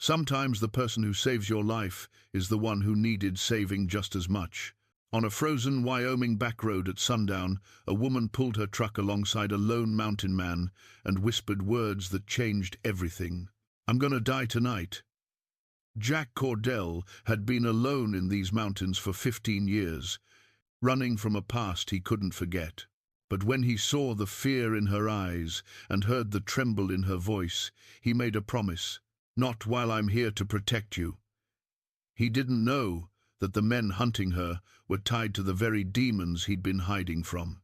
Sometimes the person who saves your life is the one who needed saving just as much. On a frozen Wyoming back road at sundown, a woman pulled her truck alongside a lone mountain man and whispered words that changed everything. "I'm gonna die tonight." Jack Cordell had been alone in these mountains for 15 years, running from a past he couldn't forget. But when he saw the fear in her eyes and heard the tremble in her voice, he made a promise. "Not while I'm here to protect you." He didn't know that the men hunting her were tied to the very demons he'd been hiding from.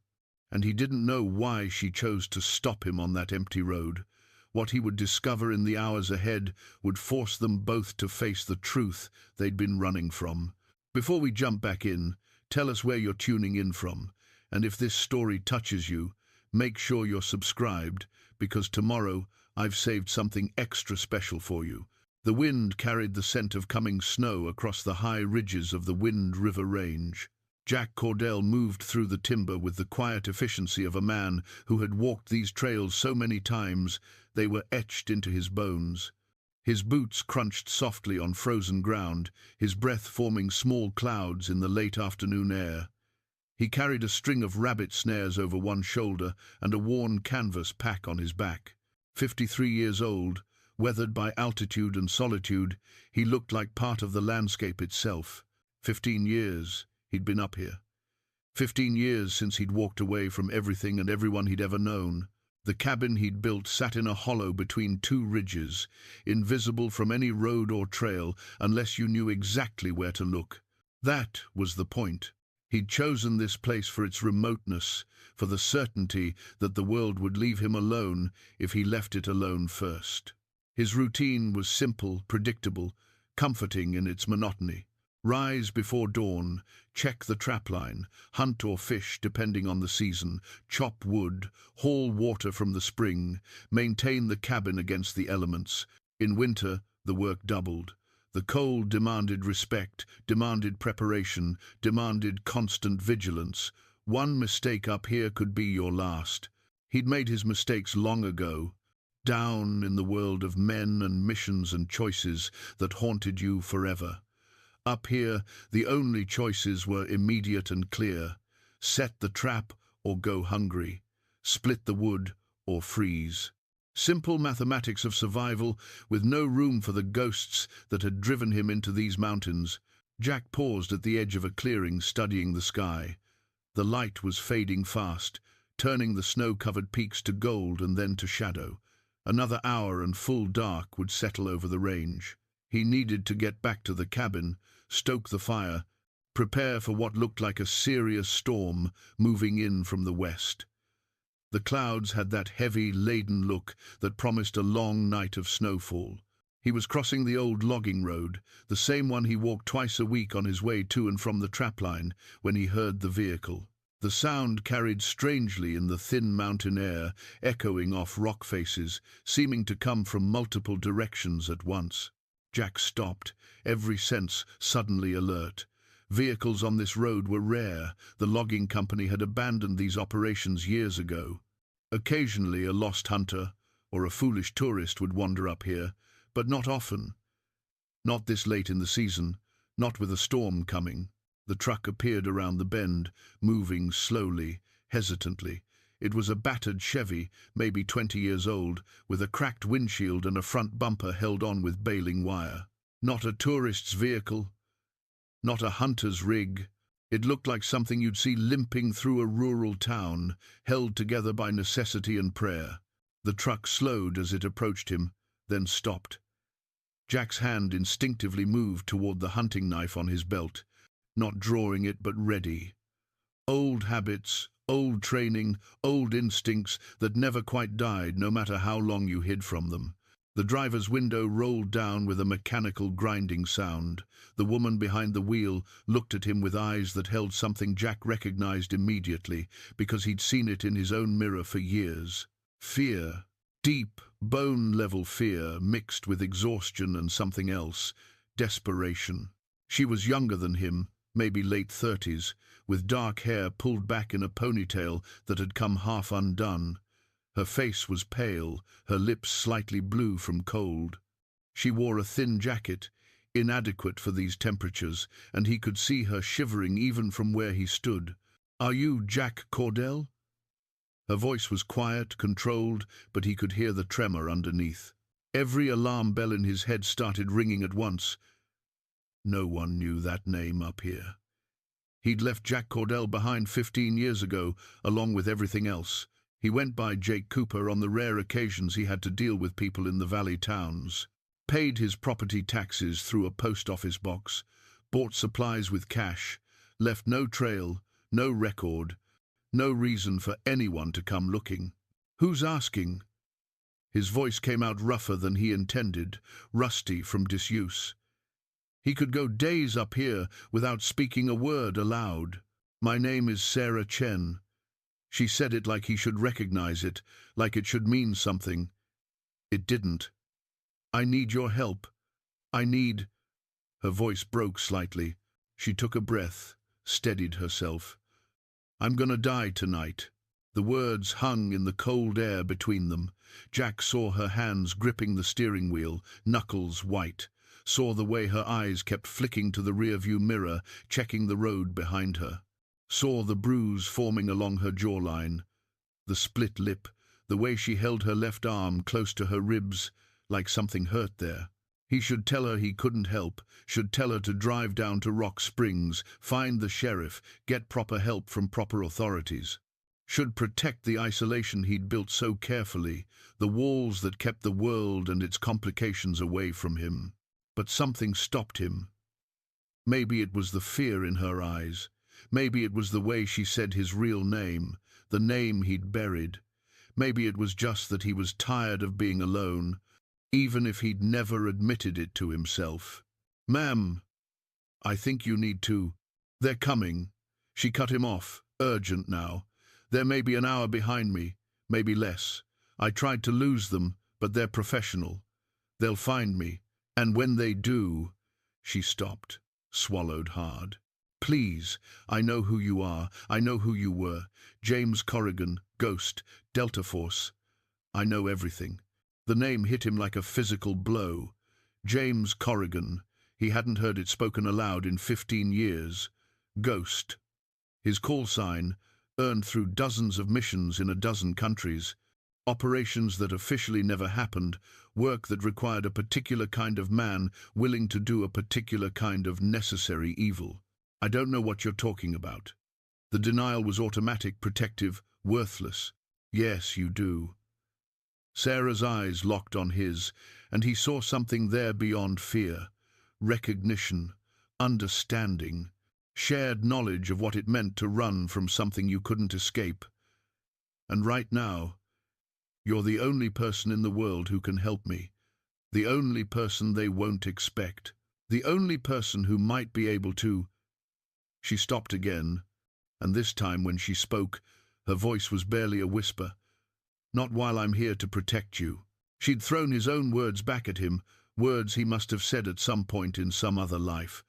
And he didn't know why she chose to stop him on that empty road. What he would discover in the hours ahead would force them both to face the truth they'd been running from. Before we jump back in, tell us where you're tuning in from. And if this story touches you, make sure you're subscribed, because tomorrow I've saved something extra special for you. The wind carried the scent of coming snow across the high ridges of the Wind River Range. Jack Cordell moved through the timber with the quiet efficiency of a man who had walked these trails so many times they were etched into his bones. His boots crunched softly on frozen ground, his breath forming small clouds in the late afternoon air. He carried a string of rabbit snares over one shoulder and a worn canvas pack on his back. 53 years old, weathered by altitude and solitude, he looked like part of the landscape itself. 15 years he'd been up here. 15 years since he'd walked away from everything and everyone he'd ever known. The cabin he'd built sat in a hollow between two ridges, invisible from any road or trail unless you knew exactly where to look. That was the point. He'd chosen this place for its remoteness, for the certainty that the world would leave him alone if he left it alone first. His routine was simple, predictable, comforting in its monotony. Rise before dawn, check the trapline, hunt or fish depending on the season, chop wood, haul water from the spring, maintain the cabin against the elements. In winter, the work doubled. The cold demanded respect, demanded preparation, demanded constant vigilance. One mistake up here could be your last. He'd made his mistakes long ago, down in the world of men and missions and choices that haunted you forever. Up here, the only choices were immediate and clear. Set the trap or go hungry. Split the wood or freeze. Simple mathematics of survival, with no room for the ghosts that had driven him into these mountains. Jack paused at the edge of a clearing, studying the sky. The light was fading fast, turning the snow-covered peaks to gold and then to shadow. Another hour and full dark would settle over the range. He needed to get back to the cabin, stoke the fire, prepare for what looked like a serious storm moving in from the west. The clouds had that heavy, laden look that promised a long night of snowfall. He was crossing the old logging road, the same one he walked twice a week on his way to and from the trapline, when he heard the vehicle. The sound carried strangely in the thin mountain air, echoing off rock faces, seeming to come from multiple directions at once. Jack stopped, every sense suddenly alert. Vehicles on this road were rare. The logging company had abandoned these operations years ago. Occasionally a lost hunter or a foolish tourist would wander up here, but not often. Not this late in the season, not with a storm coming. The truck appeared around the bend, moving slowly, hesitantly. It was a battered Chevy, maybe 20 years old, with a cracked windshield and a front bumper held on with baling wire. Not a tourist's vehicle, not a hunter's rig. It looked like something you'd see limping through a rural town, held together by necessity and prayer. The truck slowed as it approached him, then stopped. Jack's hand instinctively moved toward the hunting knife on his belt, not drawing it but ready. Old habits, old training, old instincts that never quite died no matter how long you hid from them. The driver's window rolled down with a mechanical grinding sound. The woman behind the wheel looked at him with eyes that held something Jack recognized immediately, because he'd seen it in his own mirror for years. Fear. Deep, bone-level fear mixed with exhaustion and something else. Desperation. She was younger than him, maybe late 30s, with dark hair pulled back in a ponytail that had come half undone. Her face was pale, her lips slightly blue from cold. She wore a thin jacket, inadequate for these temperatures, and he could see her shivering even from where he stood. "Are you Jack Cordell?" Her voice was quiet, controlled, but he could hear the tremor underneath. Every alarm bell in his head started ringing at once. No one knew that name up here. He'd left Jack Cordell behind 15 years ago, along with everything else. He went by Jake Cooper on the rare occasions he had to deal with people in the valley towns. Paid his property taxes through a post office box, bought supplies with cash, left no trail, no record, no reason for anyone to come looking. "Who's asking?" His voice came out rougher than he intended, rusty from disuse. He could go days up here without speaking a word aloud. "My name is Sarah Chen." She said it like he should recognize it, like it should mean something. It didn't. "I need your help. I need—" Her voice broke slightly. She took a breath, steadied herself. "I'm gonna die tonight." The words hung in the cold air between them. Jack saw her hands gripping the steering wheel, knuckles white, saw the way her eyes kept flicking to the rearview mirror, checking the road behind her, saw the bruise forming along her jawline, the split lip, the way she held her left arm close to her ribs, like something hurt there. He should tell her he couldn't help, should tell her to drive down to Rock Springs, find the sheriff, get proper help from proper authorities. Should protect the isolation he'd built so carefully, the walls that kept the world and its complications away from him. But something stopped him. Maybe it was the fear in her eyes. Maybe it was the way she said his real name, the name he'd buried. Maybe it was just that he was tired of being alone, even if he'd never admitted it to himself. "Ma'am, I think you need to—" "They're coming." She cut him off, urgent now. "They're maybe an hour behind me, maybe less. I tried to lose them, but they're professional. They'll find me. And when they do—" She stopped, swallowed hard. "Please, I know who you are. I know who you were. James Corrigan, Ghost, Delta Force. I know everything." The name hit him like a physical blow. James Corrigan. He hadn't heard it spoken aloud in 15 years. Ghost. His call sign, earned through dozens of missions in a dozen countries. Operations that officially never happened, work that required a particular kind of man willing to do a particular kind of necessary evil. "I don't know what you're talking about." The denial was automatic, protective, worthless. "Yes, you do." Sarah's eyes locked on his, and he saw something there beyond fear. Recognition, understanding, shared knowledge of what it meant to run from something you couldn't escape. "And right now, you're the only person in the world who can help me. The only person they won't expect. The only person who might be able to—" She stopped again, and this time when she spoke, her voice was barely a whisper. "Not while I'm here to protect you." She'd thrown his own words back at him, words he must have said at some point in some other life.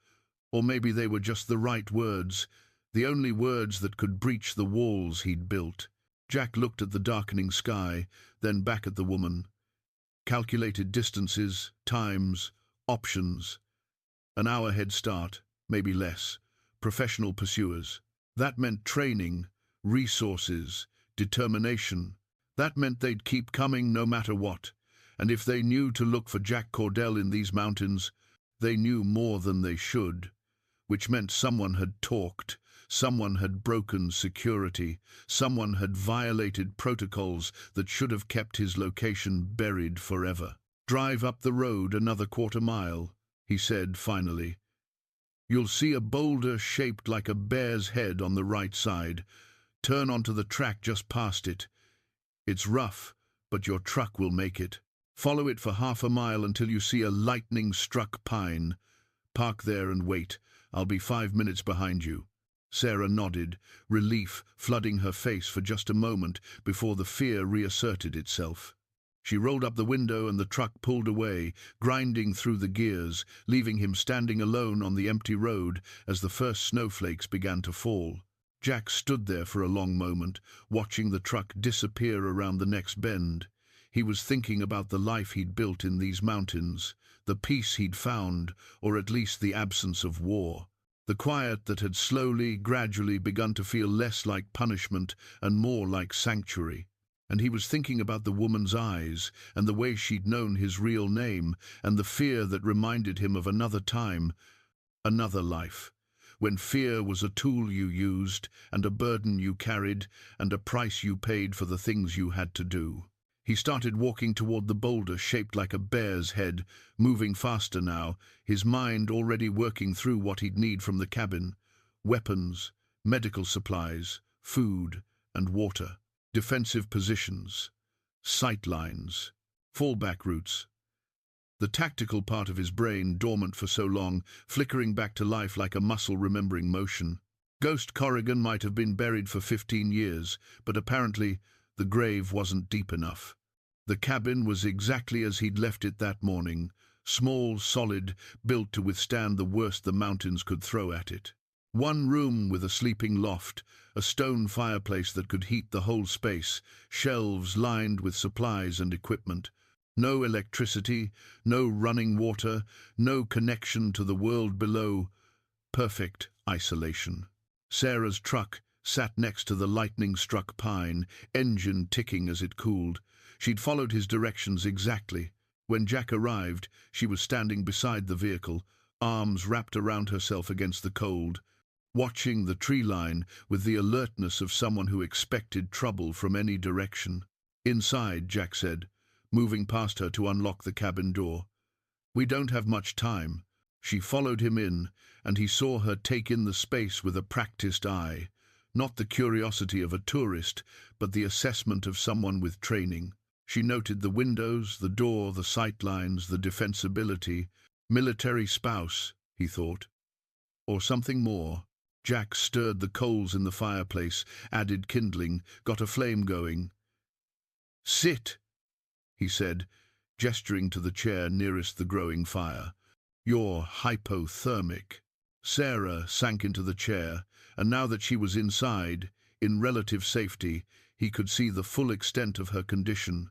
Or maybe they were just the right words, the only words that could breach the walls he'd built. Jack looked at the darkening sky, then back at the woman. Calculated distances, times, options. An hour head start, maybe less. Professional pursuers. That meant training, resources, determination. That meant they'd keep coming no matter what. And if they knew to look for Jack Cordell in these mountains, they knew more than they should. Which meant someone had talked, someone had broken security, someone had violated protocols that should have kept his location buried forever. "Drive up the road another quarter-mile," he said finally. "You'll see a boulder shaped like a bear's head on the right side. Turn onto the track just past it. It's rough, but your truck will make it. Follow it for half a mile until you see a lightning-struck pine. Park there and wait. I'll be 5 minutes behind you." Sarah nodded, relief flooding her face for just a moment before the fear reasserted itself. She rolled up the window and the truck pulled away, grinding through the gears, leaving him standing alone on the empty road as the first snowflakes began to fall. Jack stood there for a long moment, watching the truck disappear around the next bend. He was thinking about the life he'd built in these mountains, the peace he'd found, or at least the absence of war. The quiet that had slowly, gradually begun to feel less like punishment and more like sanctuary. And he was thinking about the woman's eyes, and the way she'd known his real name, and the fear that reminded him of another time, another life, when fear was a tool you used, and a burden you carried, and a price you paid for the things you had to do. He started walking toward the boulder shaped like a bear's head, moving faster now, his mind already working through what he'd need from the cabin: weapons, medical supplies, food, and water. Defensive positions, sight lines, fallback routes. The tactical part of his brain, dormant for so long, flickering back to life like a muscle remembering motion. Ghost Corrigan might have been buried for 15 years, but apparently the grave wasn't deep enough. The cabin was exactly as he'd left it that morning, small, solid, built to withstand the worst the mountains could throw at it. One room with a sleeping loft, a stone fireplace that could heat the whole space, shelves lined with supplies and equipment. No electricity, no running water, no connection to the world below. Perfect isolation. Sarah's truck sat next to the lightning-struck pine, engine ticking as it cooled. She'd followed his directions exactly. When Jack arrived, she was standing beside the vehicle, arms wrapped around herself against the cold, watching the tree line with the alertness of someone who expected trouble from any direction. "Inside," Jack said, moving past her to unlock the cabin door. "We don't have much time." She followed him in, and he saw her take in the space with a practiced eye. Not the curiosity of a tourist, but the assessment of someone with training. She noted the windows, the door, the sight lines, the defensibility. Military spouse, he thought. Or something more. Jack stirred the coals in the fireplace, added kindling, got a flame going. "Sit," he said, gesturing to the chair nearest the growing fire. "You're hypothermic." Sarah sank into the chair, and now that she was inside, in relative safety, he could see the full extent of her condition.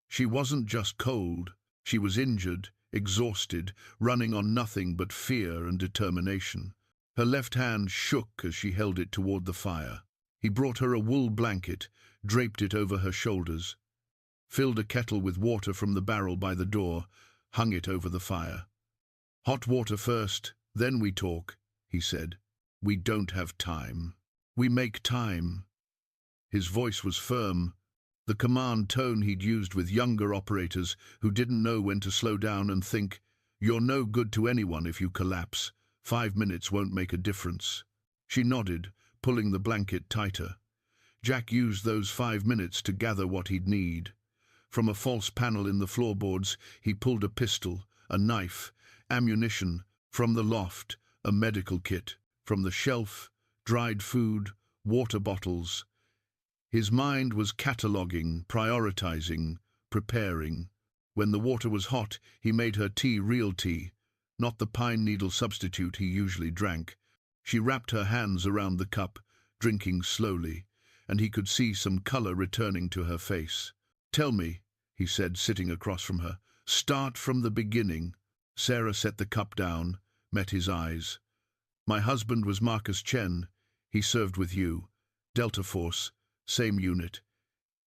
She wasn't just cold, she was injured, exhausted, running on nothing but fear and determination. Her left hand shook as she held it toward the fire. He brought her a wool blanket, draped it over her shoulders, filled a kettle with water from the barrel by the door, hung it over the fire. "Hot water first, then we talk," he said. "We don't have time. We make time." His voice was firm, the command tone he'd used with younger operators who didn't know when to slow down and think, "You're no good to anyone if you collapse. 5 minutes won't make a difference." She nodded, pulling the blanket tighter. Jack used those 5 minutes to gather what he'd need. From a false panel in the floorboards, he pulled a pistol, a knife, ammunition. From the loft, a medical kit. From the shelf, dried food, water bottles. His mind was cataloguing, prioritizing, preparing. When the water was hot, he made her tea, real tea, not the pine needle substitute he usually drank. She wrapped her hands around the cup, drinking slowly, and he could see some color returning to her face. "Tell me," he said, sitting across from her. "Start from the beginning." Sarah set the cup down, met his eyes. "My husband was Marcus Chen. He served with you. Delta Force, same unit.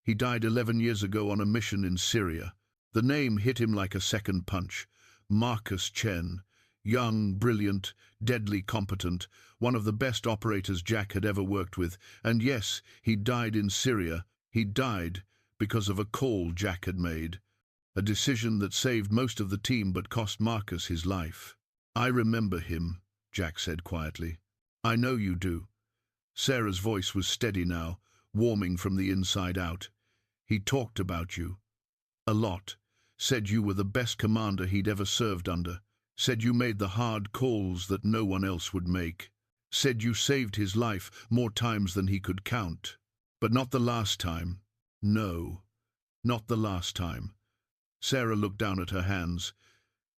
He died 11 years ago on a mission in Syria." The name hit him like a second punch. Marcus Chen. Young, brilliant, deadly competent, one of the best operators Jack had ever worked with. And yes, he died in Syria. He died because of a call Jack had made. A decision that saved most of the team but cost Marcus his life. "I remember him," Jack said quietly. "I know you do." Sarah's voice was steady now, warming from the inside out. "He talked about you. A lot. Said you were the best commander he'd ever served under. Said you made the hard calls that no one else would make. Said you saved his life more times than he could count. But not the last time. No, not the last time." Sarah looked down at her hands.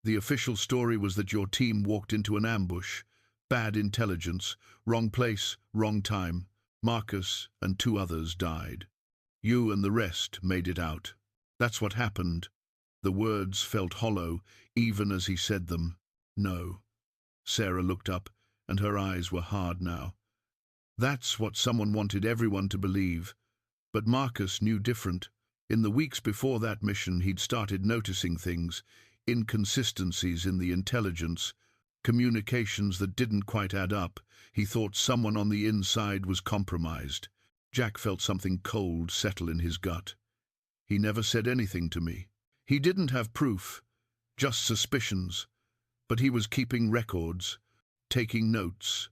"The official story was that your team walked into an ambush. Bad intelligence, wrong place, wrong time. Marcus and 2 others died. You and the rest made it out. That's what happened." The words felt hollow, even as he said them. No. Sarah looked up, and her eyes were hard now. That's what someone wanted everyone to believe. But Marcus knew different. In the weeks before that mission, he'd started noticing things, inconsistencies in the intelligence, communications that didn't quite add up. He thought someone on the inside was compromised. Jack felt something cold settle in his gut. He never said anything to me. He didn't have proof, just suspicions. But he was keeping records, taking notes.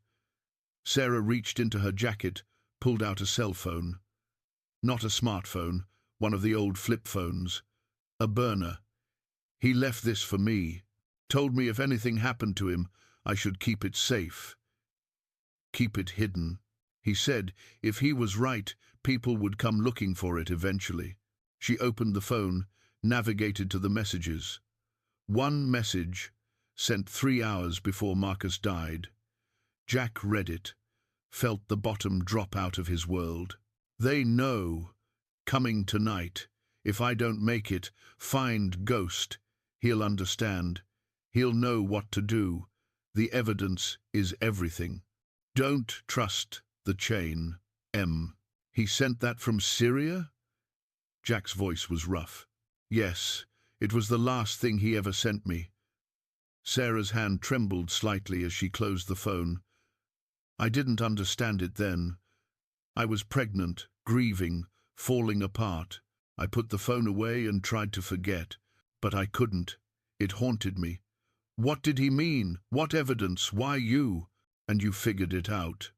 Sarah reached into her jacket, pulled out a cell phone. Not a smartphone, one of the old flip phones. A burner. He left this for me. Told me if anything happened to him, I should keep it safe. Keep it hidden. He said if he was right, people would come looking for it eventually. She opened the phone, navigated to the messages. One message, sent 3 hours before Marcus died. Jack read it, felt the bottom drop out of his world. They know. Coming tonight. If I don't make it, find Ghost. He'll understand. He'll know what to do. The evidence is everything. Don't trust the chain, M. He sent that from Syria? Jack's voice was rough. Yes, it was the last thing he ever sent me. Sarah's hand trembled slightly as she closed the phone. I didn't understand it then. I was pregnant, grieving, falling apart. I put the phone away and tried to forget, but I couldn't. It haunted me. What did he mean? What evidence? Why you? And you figured it out.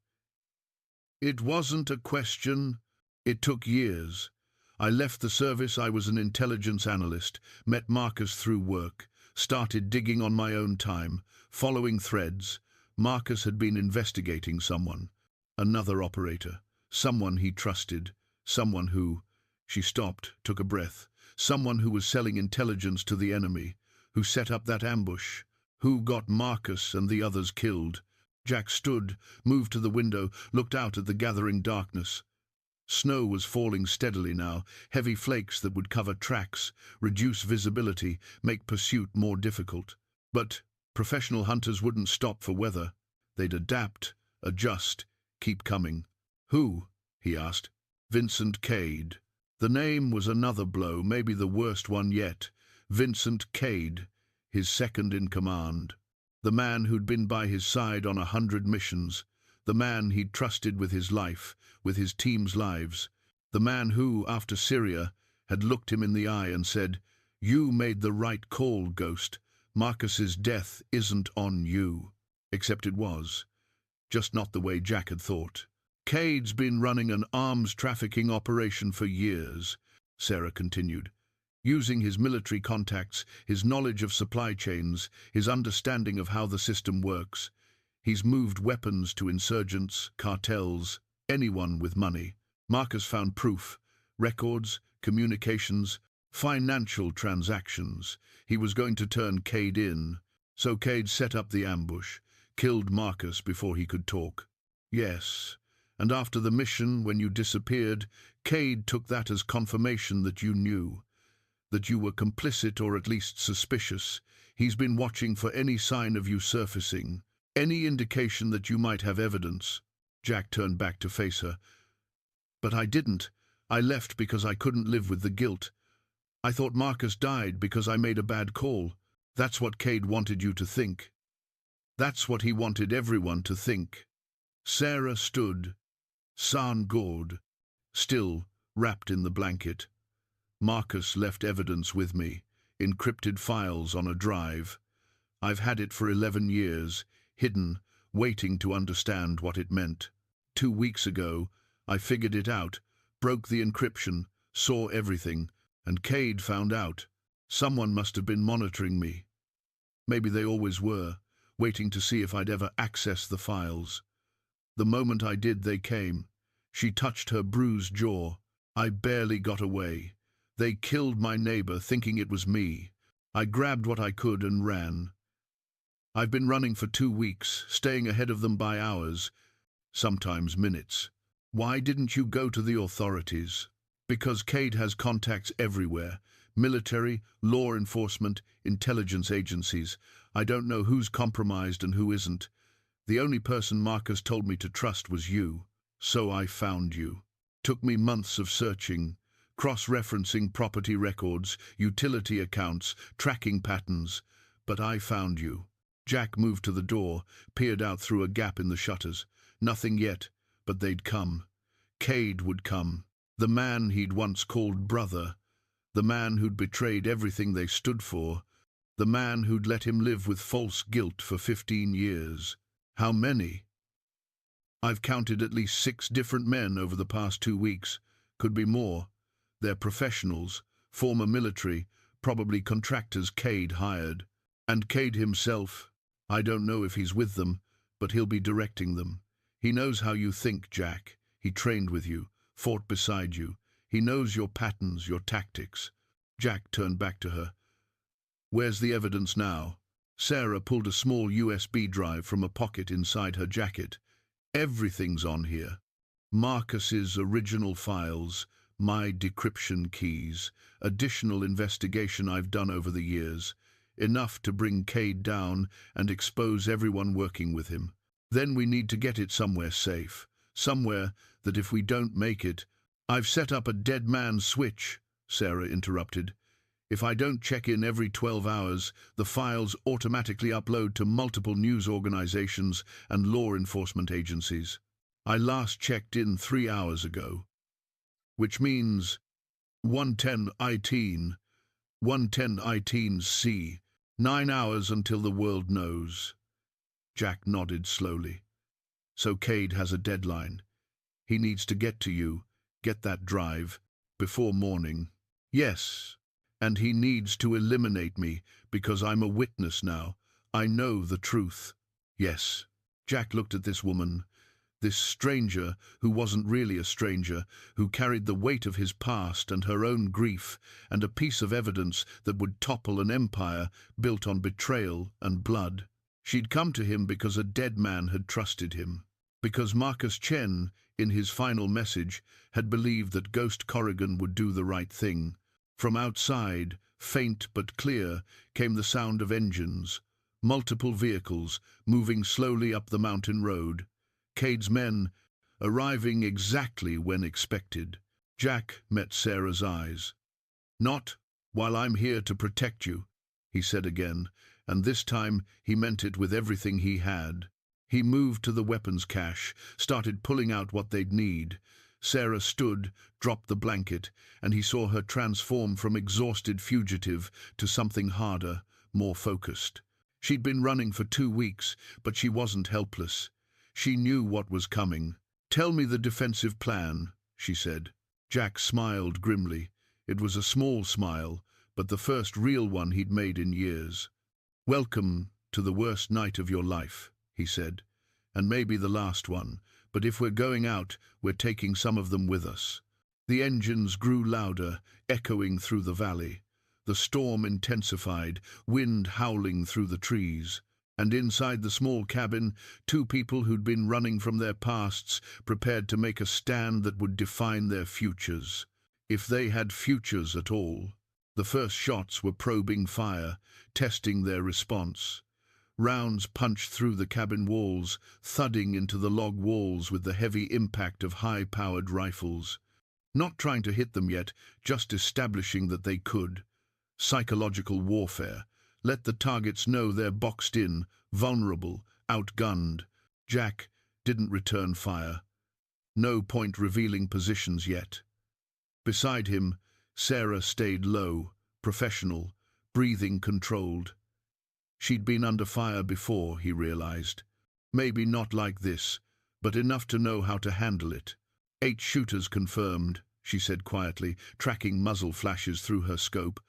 It wasn't a question. It took years. I left the service. I was an intelligence analyst, met Marcus through work, started digging on my own time, following threads. Marcus had been investigating someone, another operator, someone he trusted, someone who... She stopped, took a breath. Someone who was selling intelligence to the enemy, who set up that ambush, who got Marcus and the others killed. Jack stood, moved to the window, looked out at the gathering darkness. Snow was falling steadily now, heavy flakes that would cover tracks, reduce visibility, make pursuit more difficult. But professional hunters wouldn't stop for weather. They'd adapt, adjust, keep coming. Who? He asked. Vincent Cade. The name was another blow, maybe the worst one yet. Vincent Cade, his second in command. The man who'd been by his side on 100 missions. The man he'd trusted with his life, with his team's lives. The man who, after Syria, had looked him in the eye and said, "You made the right call, Ghost. Marcus's death isn't on you." Except it was. Just not the way Jack had thought. Cade's been running an arms trafficking operation for years, Sarah continued. Using his military contacts, his knowledge of supply chains, his understanding of how the system works. He's moved weapons to insurgents, cartels, anyone with money. Marcus found proof, records, communications, financial transactions. He was going to turn Cade in. So Cade set up the ambush, killed Marcus before he could talk. Yes. And after the mission, when you disappeared, Cade took that as confirmation that you knew, that you were complicit or at least suspicious. He's been watching for any sign of you surfacing, any indication that you might have evidence. Jack turned back to face her. But I didn't. I left because I couldn't live with the guilt. I thought Marcus died because I made a bad call. That's what Cade wanted you to think. That's what he wanted everyone to think. Sarah stood, gored, still, wrapped in the blanket. Marcus left evidence with me, encrypted files on a drive. I've had it for 11 years, hidden, waiting to understand what it meant. 2 weeks ago, I figured it out, broke the encryption, saw everything, and Cade found out. Someone must have been monitoring me. Maybe they always were, waiting to see if I'd ever access the files. The moment I did, they came. She touched her bruised jaw. I barely got away. They killed my neighbor, thinking it was me. I grabbed what I could and ran. I've been running for 2 weeks, staying ahead of them by hours, sometimes minutes. Why didn't you go to the authorities? Because Cade has contacts everywhere. Military, law enforcement, intelligence agencies. I don't know who's compromised and who isn't. The only person Marcus told me to trust was you. So I found you. Took me months of searching, cross-referencing property records, utility accounts, tracking patterns. But I found you. Jack moved to the door, peered out through a gap in the shutters. Nothing yet, but they'd come. Cade would come. The man he'd once called brother. The man who'd betrayed everything they stood for. The man who'd let him live with false guilt for 15 years. How many? I've counted at least 6 different men over the past 2 weeks. Could be more. They're professionals, former military, probably contractors Cade hired. And Cade himself, I don't know if he's with them, but he'll be directing them. He knows how you think, Jack. He trained with you, fought beside you. He knows your patterns, your tactics. Jack turned back to her. Where's the evidence now? Sarah pulled a small USB drive from a pocket inside her jacket. Everything's on here. Marcus's original files, my decryption keys, additional investigation I've done over the years. Enough to bring Cade down and expose everyone working with him. Then we need to get it somewhere safe. Somewhere that if we don't make it... I've set up a dead man switch, Sarah interrupted. If I don't check in every 12 hours, the files automatically upload to multiple news organizations and law enforcement agencies. I last checked in 3 hours ago. Which means 110 C, 9 hours until the world knows. Jack nodded slowly. So Cade has a deadline. He needs to get to you, get that drive, before morning. Yes, and he needs to eliminate me, because I'm a witness now. I know the truth. Yes. Jack looked at this woman, this stranger who wasn't really a stranger, who carried the weight of his past and her own grief, and a piece of evidence that would topple an empire built on betrayal and blood. She'd come to him because a dead man had trusted him. Because Marcus Chen, in his final message, had believed that Ghost Corrigan would do the right thing. From outside, faint but clear, came the sound of engines, multiple vehicles moving slowly up the mountain road. Cade's men arriving exactly when expected. Jack met Sarah's eyes. "Not while I'm here to protect you," he said again, and this time he meant it with everything he had. He moved to the weapons cache, started pulling out what they'd need. Sarah stood, dropped the blanket, and he saw her transform from exhausted fugitive to something harder, more focused. She'd been running for 2 weeks, but she wasn't helpless. She knew what was coming. "Tell me the defensive plan," she said. Jack smiled grimly. It was a small smile, but the first real one he'd made in years. "Welcome to the worst night of your life," he said, "and maybe the last one, but if we're going out, we're taking some of them with us." The engines grew louder, echoing through the valley. The storm intensified, wind howling through the trees. And inside the small cabin, 2 people who'd been running from their pasts, prepared to make a stand that would define their futures. If they had futures at all. The first shots were probing fire, testing their response. Rounds punched through the cabin walls, thudding into the log walls with the heavy impact of high-powered rifles. Not trying to hit them yet, just establishing that they could. Psychological warfare. Let the targets know they're boxed in, vulnerable, outgunned. Jack didn't return fire. No point revealing positions yet. Beside him, Sarah stayed low, professional, breathing controlled. She'd been under fire before, he realized. Maybe not like this, but enough to know how to handle it. 8 shooters confirmed, she said quietly, tracking muzzle flashes through her scope.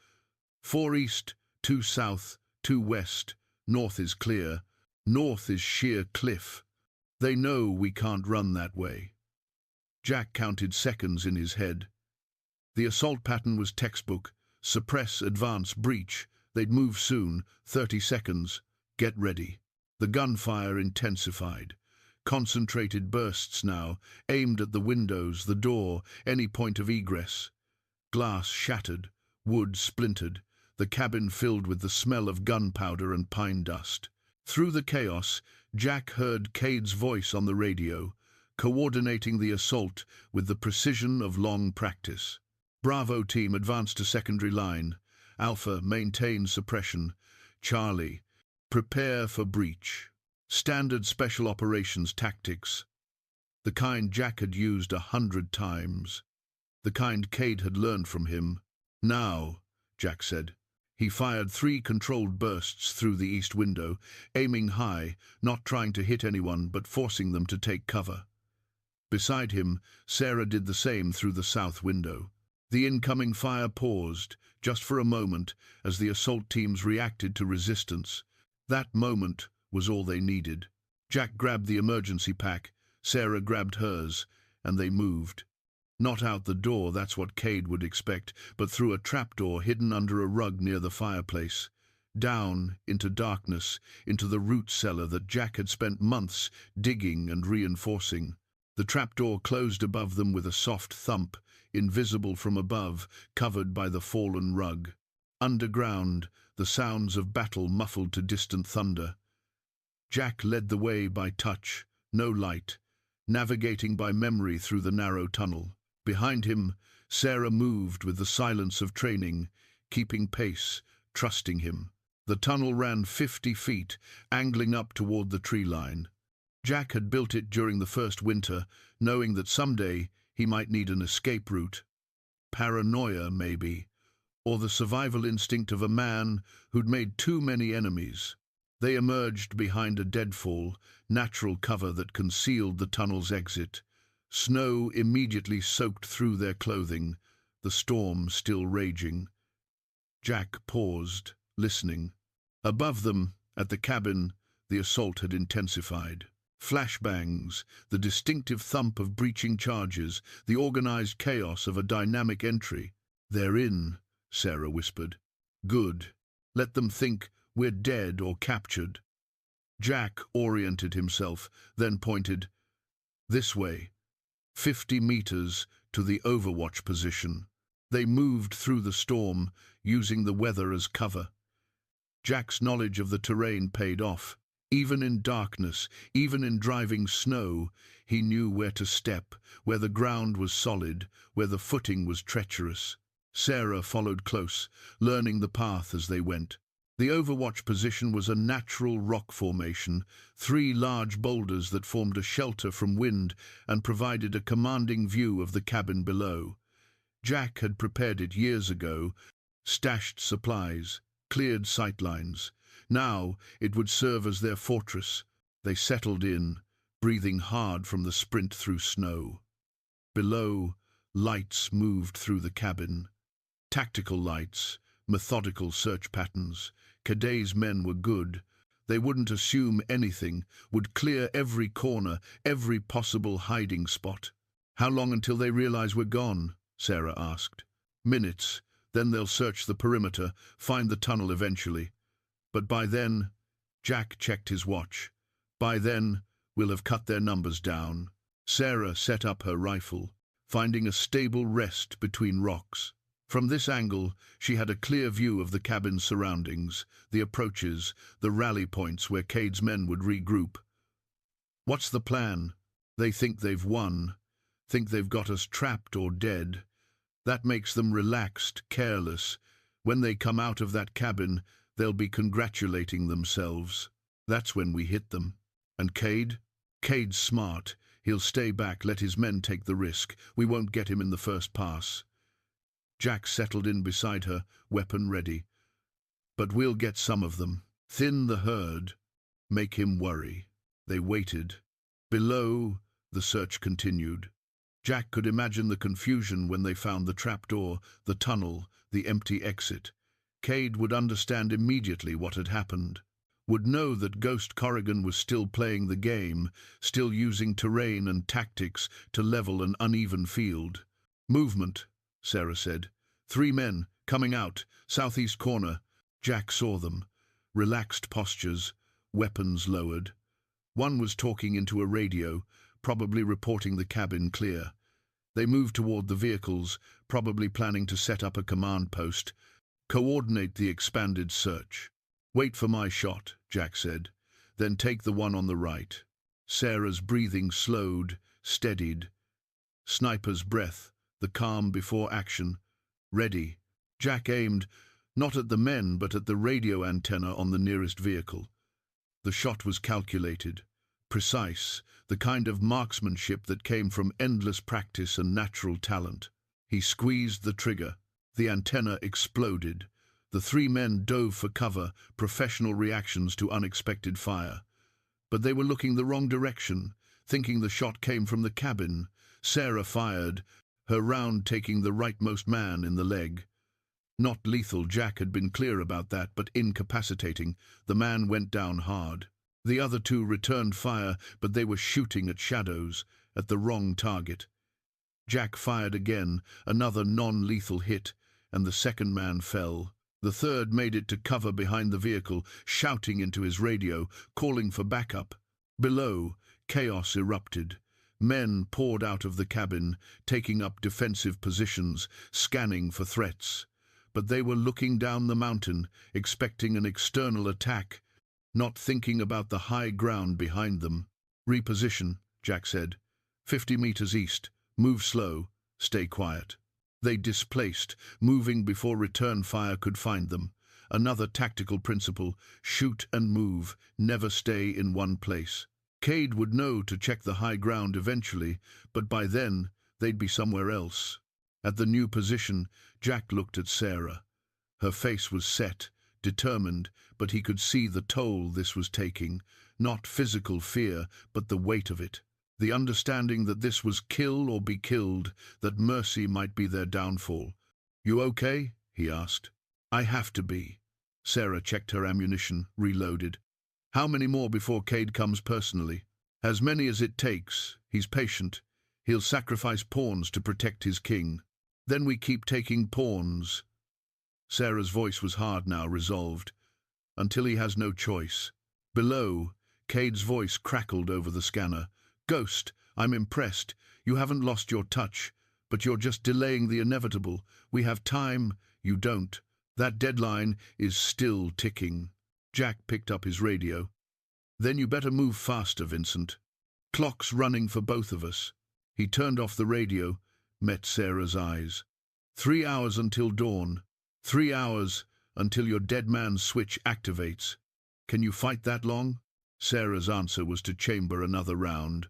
4 east, 2 south, 2 west. North is clear. North is sheer cliff. They know we can't run that way. Jack counted seconds in his head. The assault pattern was textbook. Suppress, advance, breach. They'd move soon. 30 seconds. Get ready. The gunfire intensified. Concentrated bursts now, aimed at the windows, the door, any point of egress. Glass shattered. Wood splintered, the cabin filled with the smell of gunpowder and pine dust. Through the chaos, Jack heard Cade's voice on the radio, coordinating the assault with the precision of long practice. Bravo team advance to secondary line. Alpha, maintain suppression. Charlie, prepare for breach. Standard special operations tactics. The kind Jack had used 100 times. The kind Cade had learned from him. Now, Jack said. He fired 3 controlled bursts through the east window, aiming high, not trying to hit anyone but forcing them to take cover. Beside him, Sarah did the same through the south window. The incoming fire paused, just for a moment, as the assault teams reacted to resistance. That moment was all they needed. Jack grabbed the emergency pack, Sarah grabbed hers, and they moved. Not out the door, that's what Cade would expect, but through a trapdoor hidden under a rug near the fireplace. Down into darkness, into the root cellar that Jack had spent months digging and reinforcing. The trapdoor closed above them with a soft thump, invisible from above, covered by the fallen rug. Underground, the sounds of battle muffled to distant thunder. Jack led the way by touch, no light, navigating by memory through the narrow tunnel. Behind him, Sarah moved with the silence of training, keeping pace, trusting him. The tunnel ran 50 feet, angling up toward the tree line. Jack had built it during the first winter, knowing that someday he might need an escape route. Paranoia, maybe, or the survival instinct of a man who'd made too many enemies. They emerged behind a deadfall, natural cover that concealed the tunnel's exit. Snow immediately soaked through their clothing, the storm still raging. Jack paused, listening. Above them, at the cabin, the assault had intensified. Flashbangs, the distinctive thump of breaching charges, the organized chaos of a dynamic entry. "They're in," Sarah whispered. "Good. Let them think we're dead or captured." Jack oriented himself, then pointed. "This way. 50 meters to the overwatch position." They moved through the storm, using the weather as cover. Jack's knowledge of the terrain paid off. Even in darkness, even in driving snow, he knew where to step, where the ground was solid, where the footing was treacherous. Sarah followed close, learning the path as they went. The overwatch position was a natural rock formation, 3 large boulders that formed a shelter from wind and provided a commanding view of the cabin below. Jack had prepared it years ago, stashed supplies, cleared sightlines. Now it would serve as their fortress. They settled in, breathing hard from the sprint through snow. Below, lights moved through the cabin. Tactical lights, methodical search patterns. Cadet's men were good. They wouldn't assume anything, would clear every corner, every possible hiding spot. "How long until they realize we're gone?" Sarah asked. "Minutes. Then they'll search the perimeter, find the tunnel eventually. But by then," Jack checked his watch, "by then we'll have cut their numbers down." Sarah set up her rifle, finding a stable rest between rocks. From this angle, she had a clear view of the cabin's surroundings, the approaches, the rally points where Cade's men would regroup. "What's the plan?" "They think they've won, think they've got us trapped or dead. That makes them relaxed, careless. When they come out of that cabin, they'll be congratulating themselves. That's when we hit them. And Cade? Cade's smart. He'll stay back, let his men take the risk. We won't get him in the first pass." Jack settled in beside her, weapon ready. "But we'll get some of them. Thin the herd. Make him worry." They waited. Below, the search continued. Jack could imagine the confusion when they found the trapdoor, the tunnel, the empty exit. Cade would understand immediately what had happened. Would know that Ghost Corrigan was still playing the game, still using terrain and tactics to level an uneven field. "Movement," Sarah said. 3 men, coming out, southeast corner." Jack saw them. Relaxed postures, weapons lowered. One was talking into a radio, probably reporting the cabin clear. They moved toward the vehicles, probably planning to set up a command post, coordinate the expanded search. "Wait for my shot," Jack said. "Then take the one on the right." Sarah's breathing slowed, steadied. Sniper's breath, the calm before action. Ready. Jack aimed, not at the men, but at the radio antenna on the nearest vehicle. The shot was calculated, precise, the kind of marksmanship that came from endless practice and natural talent. He squeezed the trigger. The antenna exploded. The three men dove for cover, professional reactions to unexpected fire. But they were looking the wrong direction, thinking the shot came from the cabin. Sarah fired, her round taking the rightmost man in the leg. Not lethal, Jack had been clear about that, but incapacitating. The man went down hard. The other two returned fire, but they were shooting at shadows, at the wrong target. Jack fired again, another non-lethal hit, and the second man fell. The third made it to cover behind the vehicle, shouting into his radio, calling for backup. Below, chaos erupted. Men poured out of the cabin, taking up defensive positions, scanning for threats. But they were looking down the mountain, expecting an external attack, not thinking about the high ground behind them. "Reposition," Jack said. 50 meters east. Move slow. Stay quiet." They displaced, moving before return fire could find them. Another tactical principle: shoot and move, never stay in one place. Cade would know to check the high ground eventually, but by then they'd be somewhere else. At the new position, Jack looked at Sarah. Her face was set, determined, but he could see the toll this was taking. Not physical fear, but the weight of it. The understanding that this was kill or be killed, that mercy might be their downfall. "You okay?" he asked. "I have to be." Sarah checked her ammunition, reloaded. "How many more before Cade comes personally?" "As many as it takes. He's patient. He'll sacrifice pawns to protect his king. Then we keep taking pawns." Sarah's voice was hard now, resolved. "Until he has no choice." Below, Cade's voice crackled over the scanner. "Ghost, I'm impressed. You haven't lost your touch, but you're just delaying the inevitable. We have time. You don't. That deadline is still ticking." Jack picked up his radio. "Then you better move faster, Vincent. Clock's running for both of us." He turned off the radio, met Sarah's eyes. 3 hours until dawn. 3 hours until your dead man's switch activates. Can you fight that long?" Sarah's answer was to chamber another round.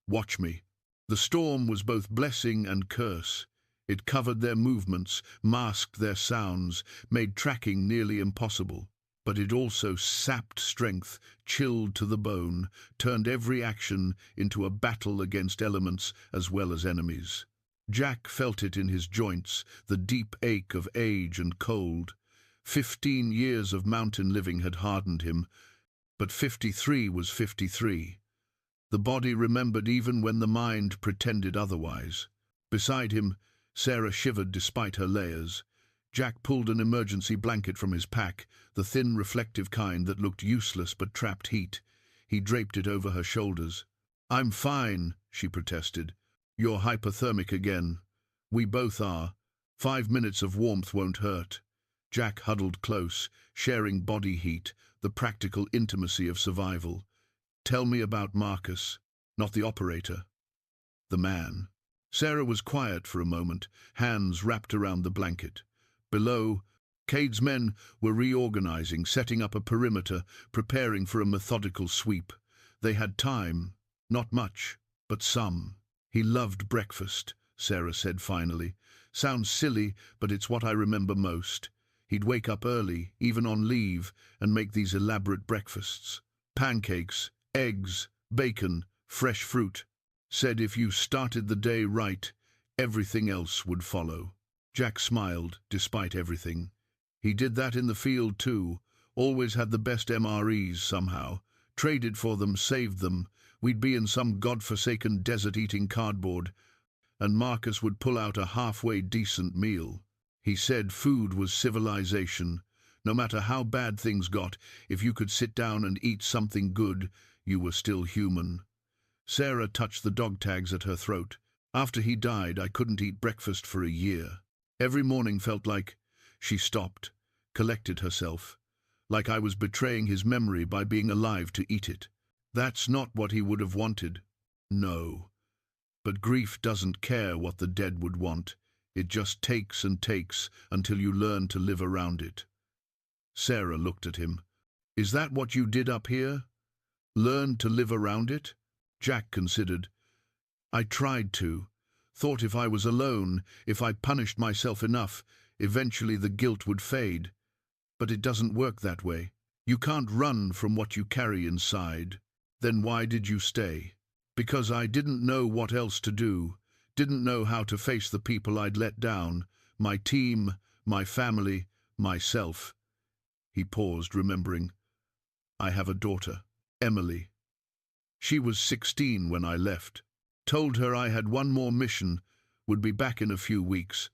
"Watch me." The storm was both blessing and curse. It covered their movements, masked their sounds, made tracking nearly impossible. But it also sapped strength, chilled to the bone, turned every action into a battle against elements as well as enemies. Jack felt it in his joints, the deep ache of age and cold. 15 years of mountain living had hardened him, but 53 was 53. The body remembered even when the mind pretended otherwise. Beside him, Sarah shivered despite her layers. Jack pulled an emergency blanket from his pack, the thin, reflective kind that looked useless but trapped heat. He draped it over her shoulders. "I'm fine," she protested. "You're hypothermic again." "We both are. 5 minutes of warmth won't hurt." Jack huddled close, sharing body heat, the practical intimacy of survival. "Tell me about Marcus." "Not the operator. The man." Sarah was quiet for a moment, hands wrapped around the blanket. Below, Cade's men were reorganizing, setting up a perimeter, preparing for a methodical sweep. They had time, not much, but some. "He loved breakfast," Sarah said finally. "Sounds silly, but it's what I remember most. He'd wake up early, even on leave, and make these elaborate breakfasts. Pancakes, eggs, bacon, fresh fruit. Said if you started the day right, everything else would follow." Jack smiled, despite everything. He did that in the field too, always had the best MREs somehow. Traded for them, saved them. We'd be in some godforsaken desert eating cardboard, and Marcus would pull out a halfway decent meal. He said food was civilization. No matter how bad things got, if you could sit down and eat something good, you were still human. Sarah touched the dog tags at her throat. After he died, I couldn't eat breakfast for a year. Every morning felt like—" She stopped, collected herself, like I was betraying his memory by being alive to eat it. That's not what he would have wanted. No. But grief doesn't care what the dead would want. It just takes and takes until you learn to live around it. Sarah looked at him. Is that what you did up here? Learn to live around it? Jack considered. I tried to. Thought if I was alone, if I punished myself enough, eventually the guilt would fade. But it doesn't work that way. You can't run from what you carry inside. Then why did you stay? Because I didn't know what else to do. Didn't know how to face the people I'd let down. My team, my family, myself. He paused, remembering. I have a daughter, Emily. She was 16 when I left. Told her I had one more mission, would be back in a few weeks.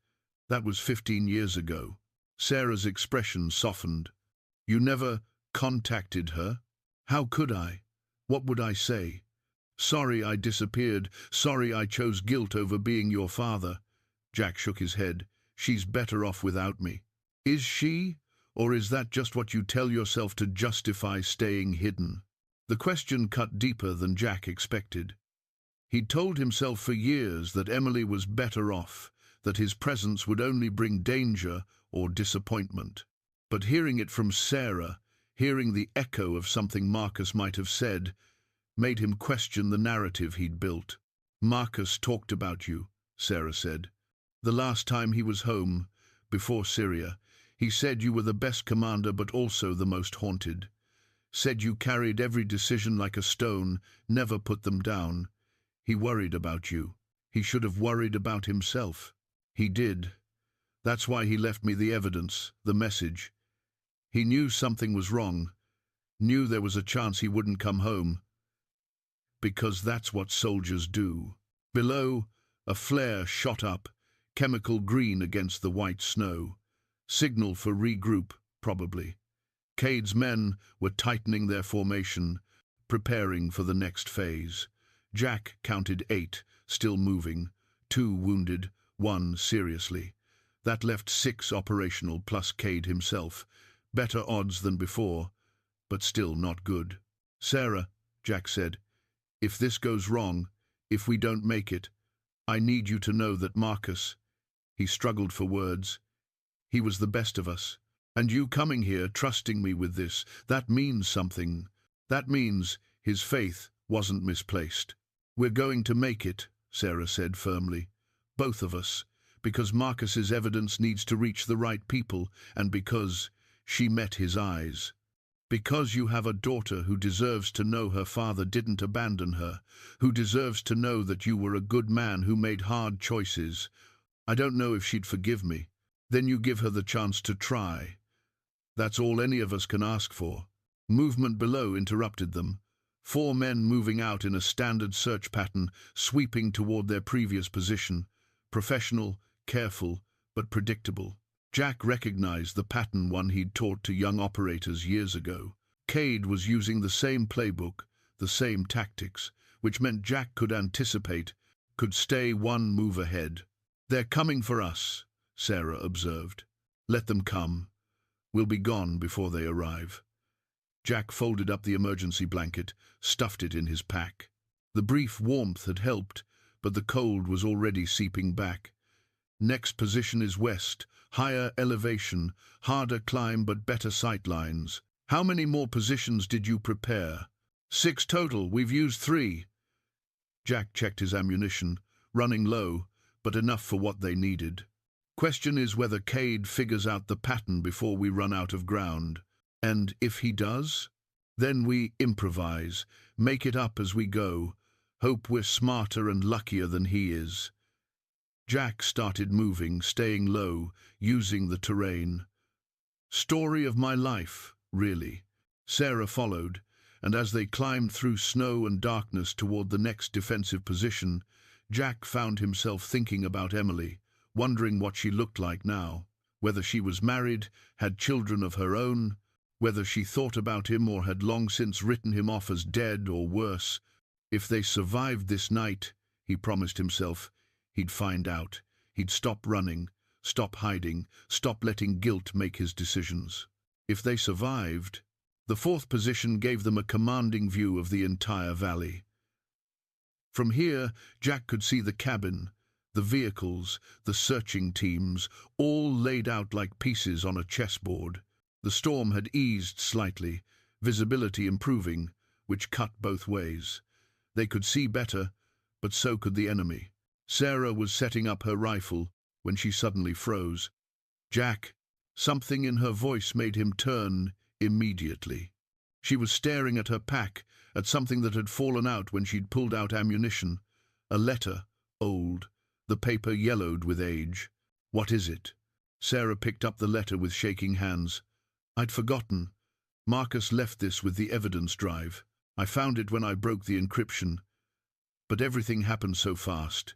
That was 15 years ago. Sarah's expression softened. You never contacted her? How could I? What would I say? Sorry I disappeared. Sorry I chose guilt over being your father. Jack shook his head. She's better off without me. Is she? Or is that just what you tell yourself to justify staying hidden? The question cut deeper than Jack expected. He'd told himself for years that Emily was better off, that his presence would only bring danger or disappointment. But hearing it from Sarah, hearing the echo of something Marcus might have said, made him question the narrative he'd built. Marcus talked about you, Sarah said. The last time he was home, before Syria, he said you were the best commander but also the most haunted. Said you carried every decision like a stone, never put them down. He worried about you. He should have worried about himself. He did. That's why he left me the evidence, the message. He knew something was wrong, knew there was a chance he wouldn't come home. Because that's what soldiers do. Below, a flare shot up, chemical green against the white snow. Signal for regroup, probably. Cade's men were tightening their formation, preparing for the next phase. Jack counted 8, still moving, 2 wounded, 1 seriously. That left 6 operational plus Cade himself. Better odds than before, but still not good. Sarah, Jack said, if this goes wrong, if we don't make it, I need you to know that Marcus, he struggled for words, he was the best of us. And you coming here, trusting me with this, that means something. That means his faith wasn't misplaced. We're going to make it, Sarah said firmly. Both of us. Because Marcus's evidence needs to reach the right people, and because she met his eyes. Because you have a daughter who deserves to know her father didn't abandon her, who deserves to know that you were a good man who made hard choices. I don't know if she'd forgive me. Then you give her the chance to try. That's all any of us can ask for. Movement below interrupted them. 4 men moving out in a standard search pattern, sweeping toward their previous position. Professional, careful, but predictable. Jack recognized the pattern one he'd taught to young operators years ago. Cade was using the same playbook, the same tactics, which meant Jack could anticipate, could stay 1 move ahead. They're coming for us, Sarah observed. Let them come. We'll be gone before they arrive. Jack folded up the emergency blanket, stuffed it in his pack. The brief warmth had helped, but the cold was already seeping back. Next position is west, higher elevation, harder climb but better sight lines. How many more positions did you prepare? 6 total, we've used 3. Jack checked his ammunition, running low, but enough for what they needed. Question is whether Cade figures out the pattern before we run out of ground. And if he does, then we improvise, make it up as we go, hope we're smarter and luckier than he is. Jack started moving, staying low, using the terrain. Story of my life, really. Sarah followed, and as they climbed through snow and darkness toward the next defensive position, Jack found himself thinking about Emily, wondering what she looked like now, whether she was married, had children of her own, whether she thought about him or had long since written him off as dead or worse. If they survived this night, he promised himself, He'd find out. He'd stop running, stop hiding, stop letting guilt make his decisions. If they survived, the fourth position gave them a commanding view of the entire valley. From here, Jack could see the cabin, the vehicles, the searching teams, all laid out like pieces on a chessboard. The storm had eased slightly, visibility improving, which cut both ways. They could see better, but so could the enemy. Sarah was setting up her rifle when she suddenly froze. "Jack," something in her voice made him turn immediately. She was staring at her pack, at something that had fallen out when she'd pulled out ammunition. A letter, old, the paper yellowed with age. "What is it?" Sarah picked up the letter with shaking hands. "I'd forgotten. Marcus left this with the evidence drive. I found it when I broke the encryption. But everything happened so fast.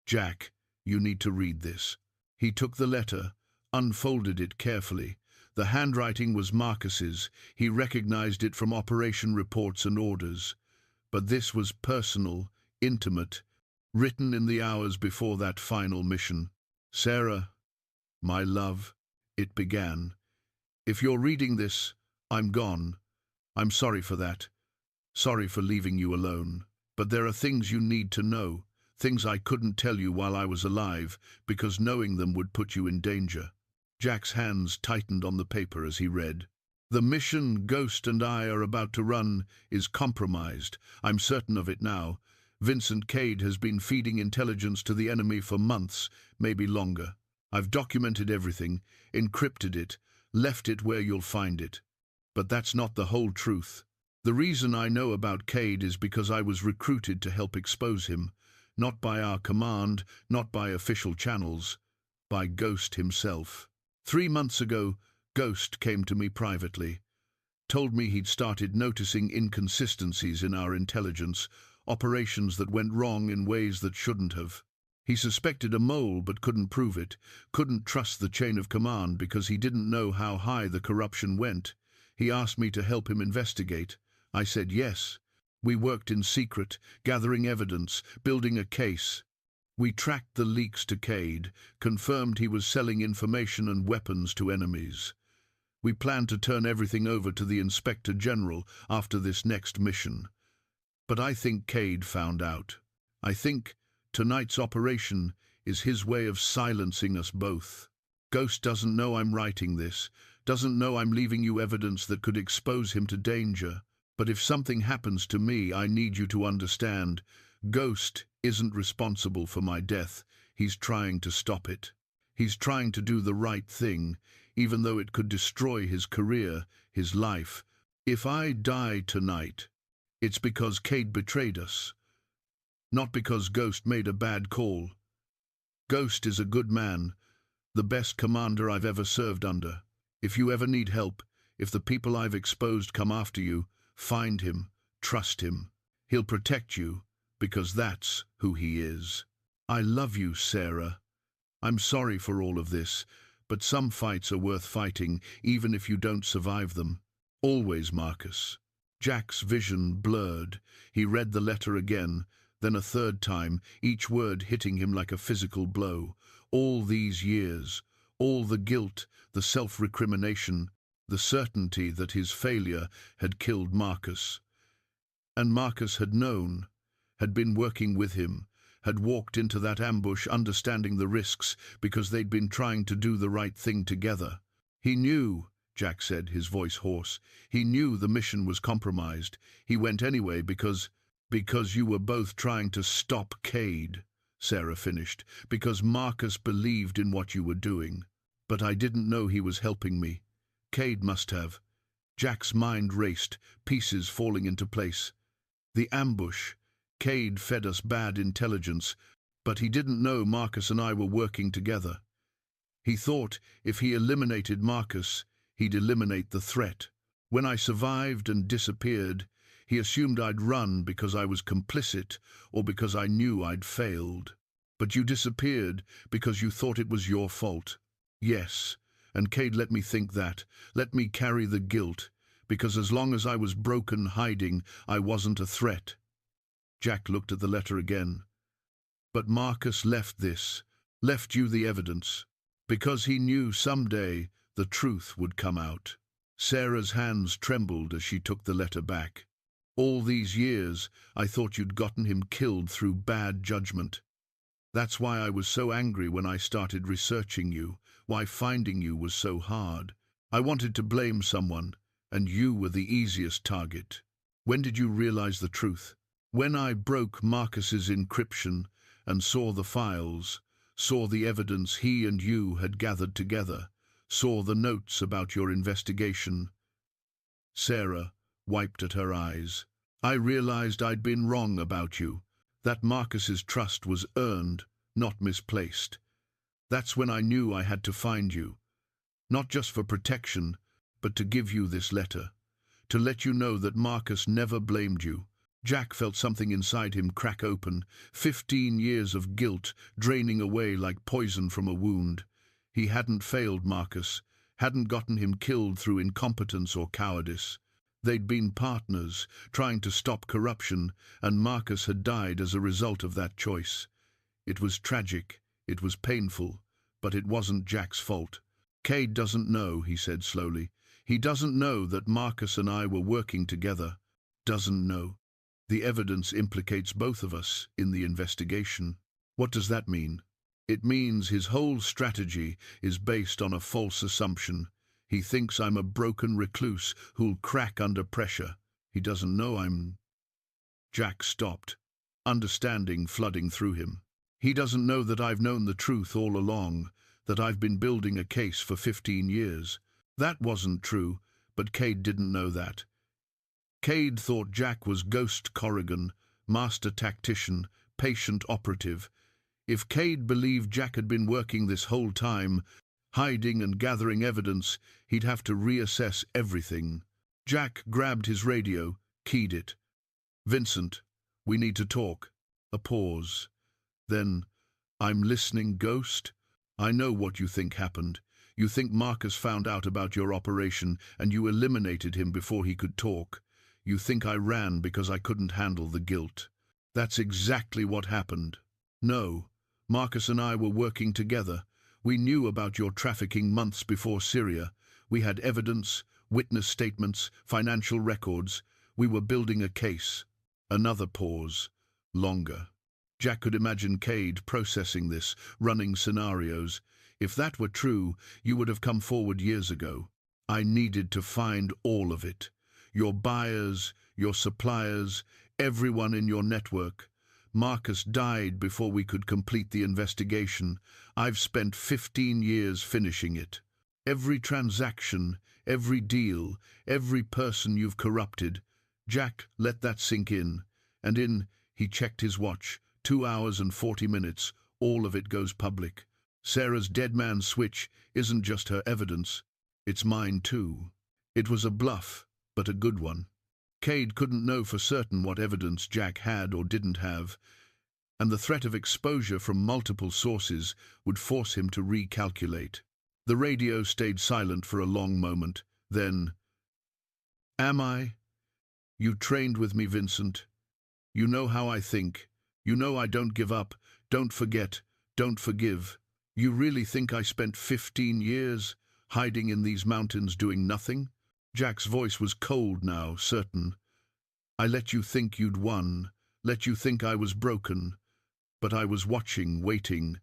Jack, you need to read this." He took the letter, unfolded it carefully. The handwriting was Marcus's. He recognized it from operation reports and orders. But this was personal, intimate, written in the hours before that final mission. "Sarah, my love," it began. "If you're reading this, I'm gone. I'm sorry for that. Sorry for leaving you alone. But there are things you need to know, things I couldn't tell you while I was alive, because knowing them would put you in danger." Jack's hands tightened on the paper as he read. "The mission Ghost and I are about to run is compromised. I'm certain of it now. Vincent Cade has been feeding intelligence to the enemy for months, maybe longer. I've documented everything, encrypted it, left it where you'll find it. But that's not the whole truth. The reason I know about Cade is because I was recruited to help expose him, not by our command, not by official channels, by Ghost himself. 3 months ago, Ghost came to me privately, told me he'd started noticing inconsistencies in our intelligence, operations that went wrong in ways that shouldn't have. He suspected a mole but couldn't prove it, couldn't trust the chain of command because he didn't know how high the corruption went. He asked me to help him investigate. I said yes. We worked in secret, gathering evidence, building a case. We tracked the leaks to Cade, confirmed he was selling information and weapons to enemies. We planned to turn everything over to the Inspector General after this next mission. But I think Cade found out. I think tonight's operation is his way of silencing us both. Ghost doesn't know I'm writing this, doesn't know I'm leaving you evidence that could expose him to danger. But if something happens to me, I need you to understand. Ghost isn't responsible for my death. He's trying to stop it. He's trying to do the right thing, even though it could destroy his career, his life. If I die tonight, it's because Cade betrayed us, not because Ghost made a bad call. Ghost is a good man, the best commander I've ever served under. If you ever need help, if the people I've exposed come after you, find him, trust him. He'll protect you, because that's who he is. I love you, Sarah. I'm sorry for all of this, but some fights are worth fighting, even if you don't survive them. Always, Marcus." Jack's vision blurred. He read the letter again, then a third time, each word hitting him like a physical blow. All these years, all the guilt, the self-recrimination, the certainty that his failure had killed Marcus. And Marcus had known, had been working with him, had walked into that ambush understanding the risks because they'd been trying to do the right thing together. "He knew," Jack said, his voice hoarse. "He knew the mission was compromised. He went anyway because you were both trying to stop Cade," Sarah finished, "because Marcus believed in what you were doing. But I didn't know he was helping me. Cade must have." Jack's mind raced, pieces falling into place. The ambush. Cade fed us bad intelligence, but he didn't know Marcus and I were working together. He thought if he eliminated Marcus, he'd eliminate the threat. When I survived and disappeared, he assumed I'd run because I was complicit or because I knew I'd failed. But you disappeared because you thought it was your fault. Yes, and Cade let me think that, let me carry the guilt, because as long as I was broken hiding, I wasn't a threat. Jack looked at the letter again. But Marcus left you the evidence, because he knew someday the truth would come out. Sarah's hands trembled as she took the letter back. All these years, I thought you'd gotten him killed through bad judgment. That's why I was so angry when I started researching you, why finding you was so hard. I wanted to blame someone, and you were the easiest target. When did you realize the truth? When I broke Marcus's encryption and saw the files, saw the evidence he and you had gathered together, saw the notes about your investigation. Sarah wiped at her eyes. I realized I'd been wrong about you, that Marcus's trust was earned, not misplaced. That's when I knew I had to find you, not just for protection, but to give you this letter, to let you know that Marcus never blamed you. Jack felt something inside him crack open, 15 years of guilt draining away like poison from a wound. He hadn't failed Marcus, hadn't gotten him killed through incompetence or cowardice. They'd been partners, trying to stop corruption, and Marcus had died as a result of that choice. It was tragic, it was painful, but it wasn't Jack's fault. Cade doesn't know, he said slowly. He doesn't know that Marcus and I were working together. Doesn't know. The evidence implicates both of us in the investigation. What does that mean? It means his whole strategy is based on a false assumption. He thinks I'm a broken recluse who'll crack under pressure. He doesn't know I'm... Jack stopped, understanding flooding through him. He doesn't know that I've known the truth all along, that I've been building a case for 15 years. That wasn't true, but Cade didn't know that. Cade thought Jack was Ghost Corrigan, master tactician, patient operative. If Cade believed Jack had been working this whole time, hiding and gathering evidence, he'd have to reassess everything. Jack grabbed his radio, keyed it. "Vincent, we need to talk." A pause. Then, "I'm listening, Ghost. I know what you think happened. You think Marcus found out about your operation and you eliminated him before he could talk. You think I ran because I couldn't handle the guilt. That's exactly what happened. No, Marcus and I were working together. We knew about your trafficking months before Syria. We had evidence, witness statements, financial records. We were building a case." Another pause. Longer. Jack could imagine Cade processing this, running scenarios. If that were true, you would have come forward years ago. I needed to find all of it. Your buyers, your suppliers, everyone in your network. Marcus died before we could complete the investigation. I've spent 15 years finishing it. Every transaction, every deal, every person you've corrupted. Jack let that sink in. And he checked his watch. 2 hours and 40 minutes. All of it goes public. Sarah's dead man switch isn't just her evidence. It's mine too. It was a bluff, but a good one. Cade couldn't know for certain what evidence Jack had or didn't have, and the threat of exposure from multiple sources would force him to recalculate. The radio stayed silent for a long moment. Then, "Am I? You trained with me, Vincent. You know how I think. You know I don't give up, don't forget, don't forgive. You really think I spent 15 years hiding in these mountains doing nothing?" Jack's voice was cold now, certain. "I let you think you'd won, let you think I was broken. But I was watching, waiting,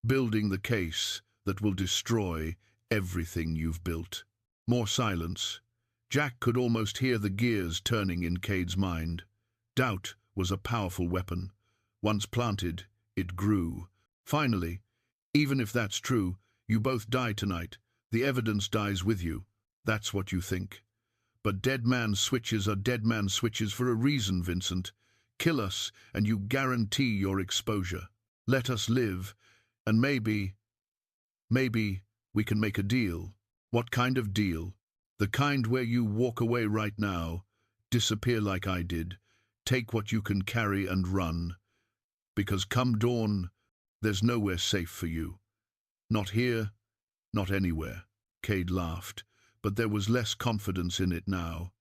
building the case that will destroy everything you've built." More silence. Jack could almost hear the gears turning in Cade's mind. Doubt was a powerful weapon. Once planted, it grew. Finally, "Even if that's true, you both die tonight. The evidence dies with you. That's what you think. But dead man switches are dead man switches for a reason, Vincent. Kill us, and you guarantee your exposure. Let us live, and maybe we can make a deal." "What kind of deal?" "The kind where you walk away right now, disappear like I did, take what you can carry and run. Because come dawn, there's nowhere safe for you. Not here, not anywhere." Cade laughed, but there was less confidence in it now.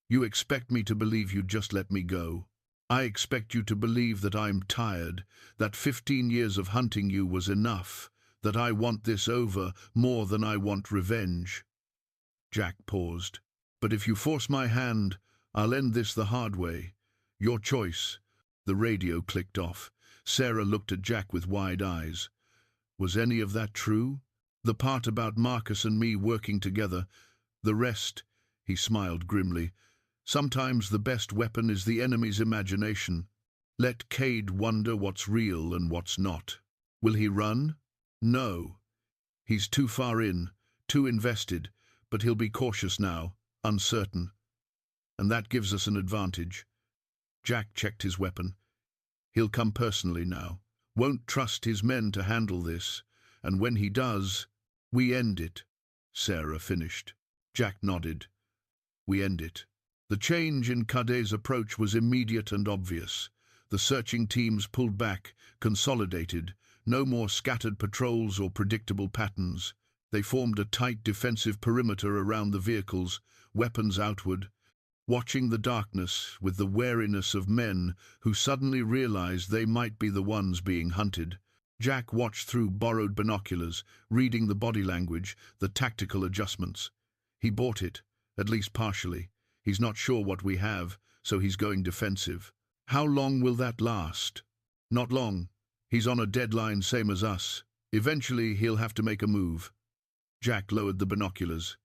"You expect me to believe you'd just let me go?" I expect you to believe that I'm tired, that 15 years of hunting you was enough, that I want this over more than I want revenge." Jack paused. "But if you force my hand, I'll end this the hard way. Your choice." The radio clicked off. Sarah looked at Jack with wide eyes. Was any of that true? The part about Marcus and me working together? The rest? He smiled grimly. Sometimes the best weapon is the enemy's imagination. Let Cade wonder what's real and what's not. Will he run? No. He's too far in, too invested, but he'll be cautious now, uncertain. And that gives us an advantage. Jack checked his weapon. He'll come personally now. Won't trust his men to handle this. And when he does, we end it." Sarah finished. Jack nodded. "We end it." The change in Cade's approach was immediate and obvious. The searching teams pulled back, consolidated. No more scattered patrols or predictable patterns. They formed a tight defensive perimeter around the vehicles, weapons outward, watching the darkness with the wariness of men who suddenly realized they might be the ones being hunted. Jack watched through borrowed binoculars, reading the body language, the tactical adjustments. He bought it, at least partially. He's not sure what we have, so he's going defensive. How long will that last? Not long. He's on a deadline, same as us. Eventually, he'll have to make a move. Jack lowered the binoculars.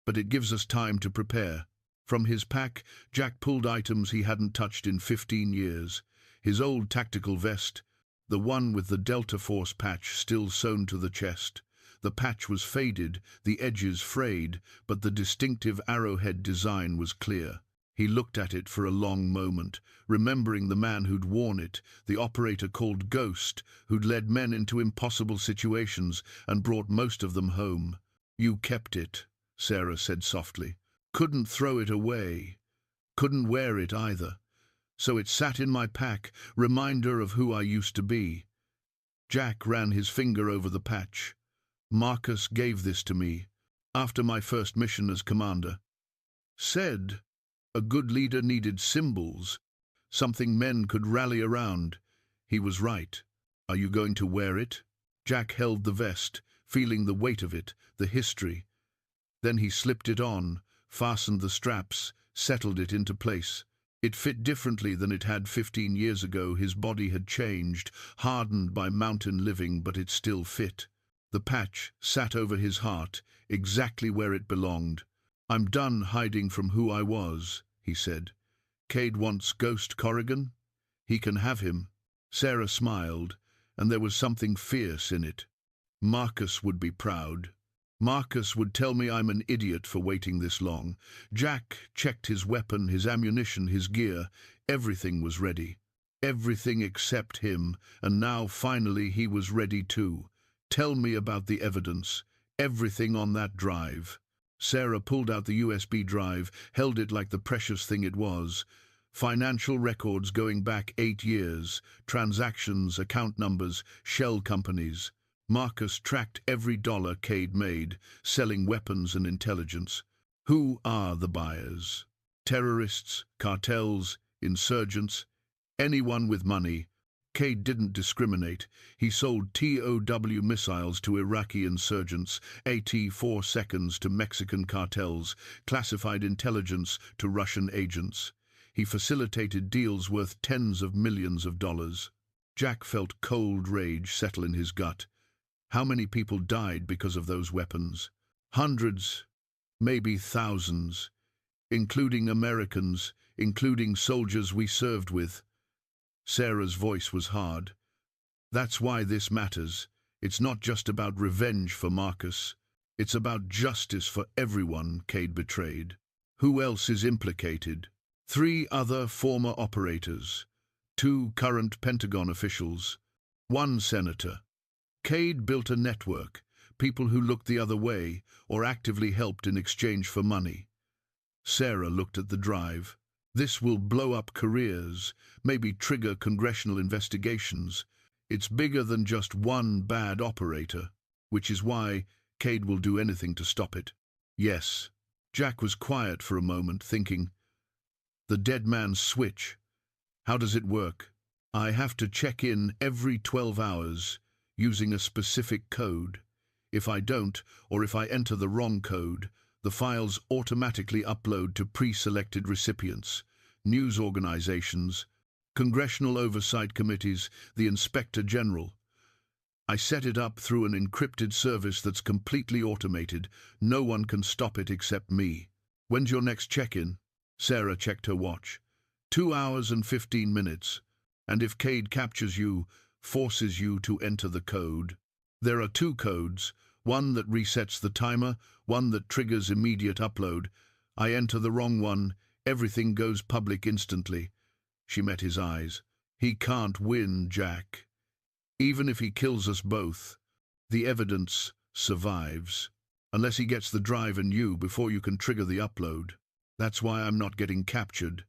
But it gives us time to prepare. From his pack, Jack pulled items he hadn't touched in 15 years. His old tactical vest, the one with the Delta Force patch still sewn to the chest. The patch was faded, the edges frayed, but the distinctive arrowhead design was clear. He looked at it for a long moment, remembering the man who'd worn it, the operator called Ghost, who'd led men into impossible situations and brought most of them home. "You kept it," Sarah said softly. "Couldn't throw it away. Couldn't wear it either. So it sat in my pack, reminder of who I used to be." Jack ran his finger over the patch. "Marcus gave this to me, after my first mission as commander. Said a good leader needed symbols, something men could rally around. He was right. Are you going to wear it?" Jack held the vest, feeling the weight of it, the history. Then he slipped it on, fastened the straps, settled it into place. It fit differently than it had 15 years ago. His body had changed, hardened by mountain living, but it still fit. The patch sat over his heart, exactly where it belonged. "I'm done hiding from who I was," he said. "Cade wants Ghost Corrigan? He can have him." Sarah smiled, and there was something fierce in it. "Marcus would be proud. Marcus would tell me I'm an idiot for waiting this long." Jack checked his weapon, his ammunition, his gear. Everything was ready. Everything except him, and now finally he was ready too. "Tell me about the evidence. Everything on that drive." Sarah pulled out the USB drive, held it like the precious thing it was. Financial records going back 8 years, transactions, account numbers, shell companies. Marcus tracked every dollar Cade made, selling weapons and intelligence. Who are the buyers? Terrorists, cartels, insurgents, anyone with money. Cade didn't discriminate. He sold TOW missiles to Iraqi insurgents, AT-4 seconds to Mexican cartels, classified intelligence to Russian agents. He facilitated deals worth tens of millions of dollars. Jack felt cold rage settle in his gut. How many people died because of those weapons? Hundreds, maybe thousands, including Americans, including soldiers we served with. Sarah's voice was hard. "That's why this matters. It's not just about revenge for Marcus. It's about justice for everyone Cade betrayed." "Who else is implicated?" 3 other former operators, 2 current Pentagon officials, 1 senator. Cade built a network, people who looked the other way or actively helped in exchange for money. Sarah looked at the drive. "This will blow up careers, maybe trigger congressional investigations. It's bigger than just one bad operator, which is why Cade will do anything to stop it." "Yes." Jack was quiet for a moment, thinking. The dead man's switch. How does it work? I have to check in every 12 hours using a specific code. If I don't, or if I enter the wrong code, the files automatically upload to pre-selected recipients, news organizations, congressional oversight committees, the Inspector General. I set it up through an encrypted service that's completely automated. No one can stop it except me. When's your next check-in? Sarah checked her watch. 2 hours and 15 minutes. And if Cade captures you, forces you to enter the code. There are 2 codes, one that resets the timer, one that triggers immediate upload. I enter the wrong one, everything goes public instantly. She met his eyes. He can't win, Jack. Even if he kills us both, the evidence survives. Unless he gets the drive and you before you can trigger the upload. That's why I'm not getting captured.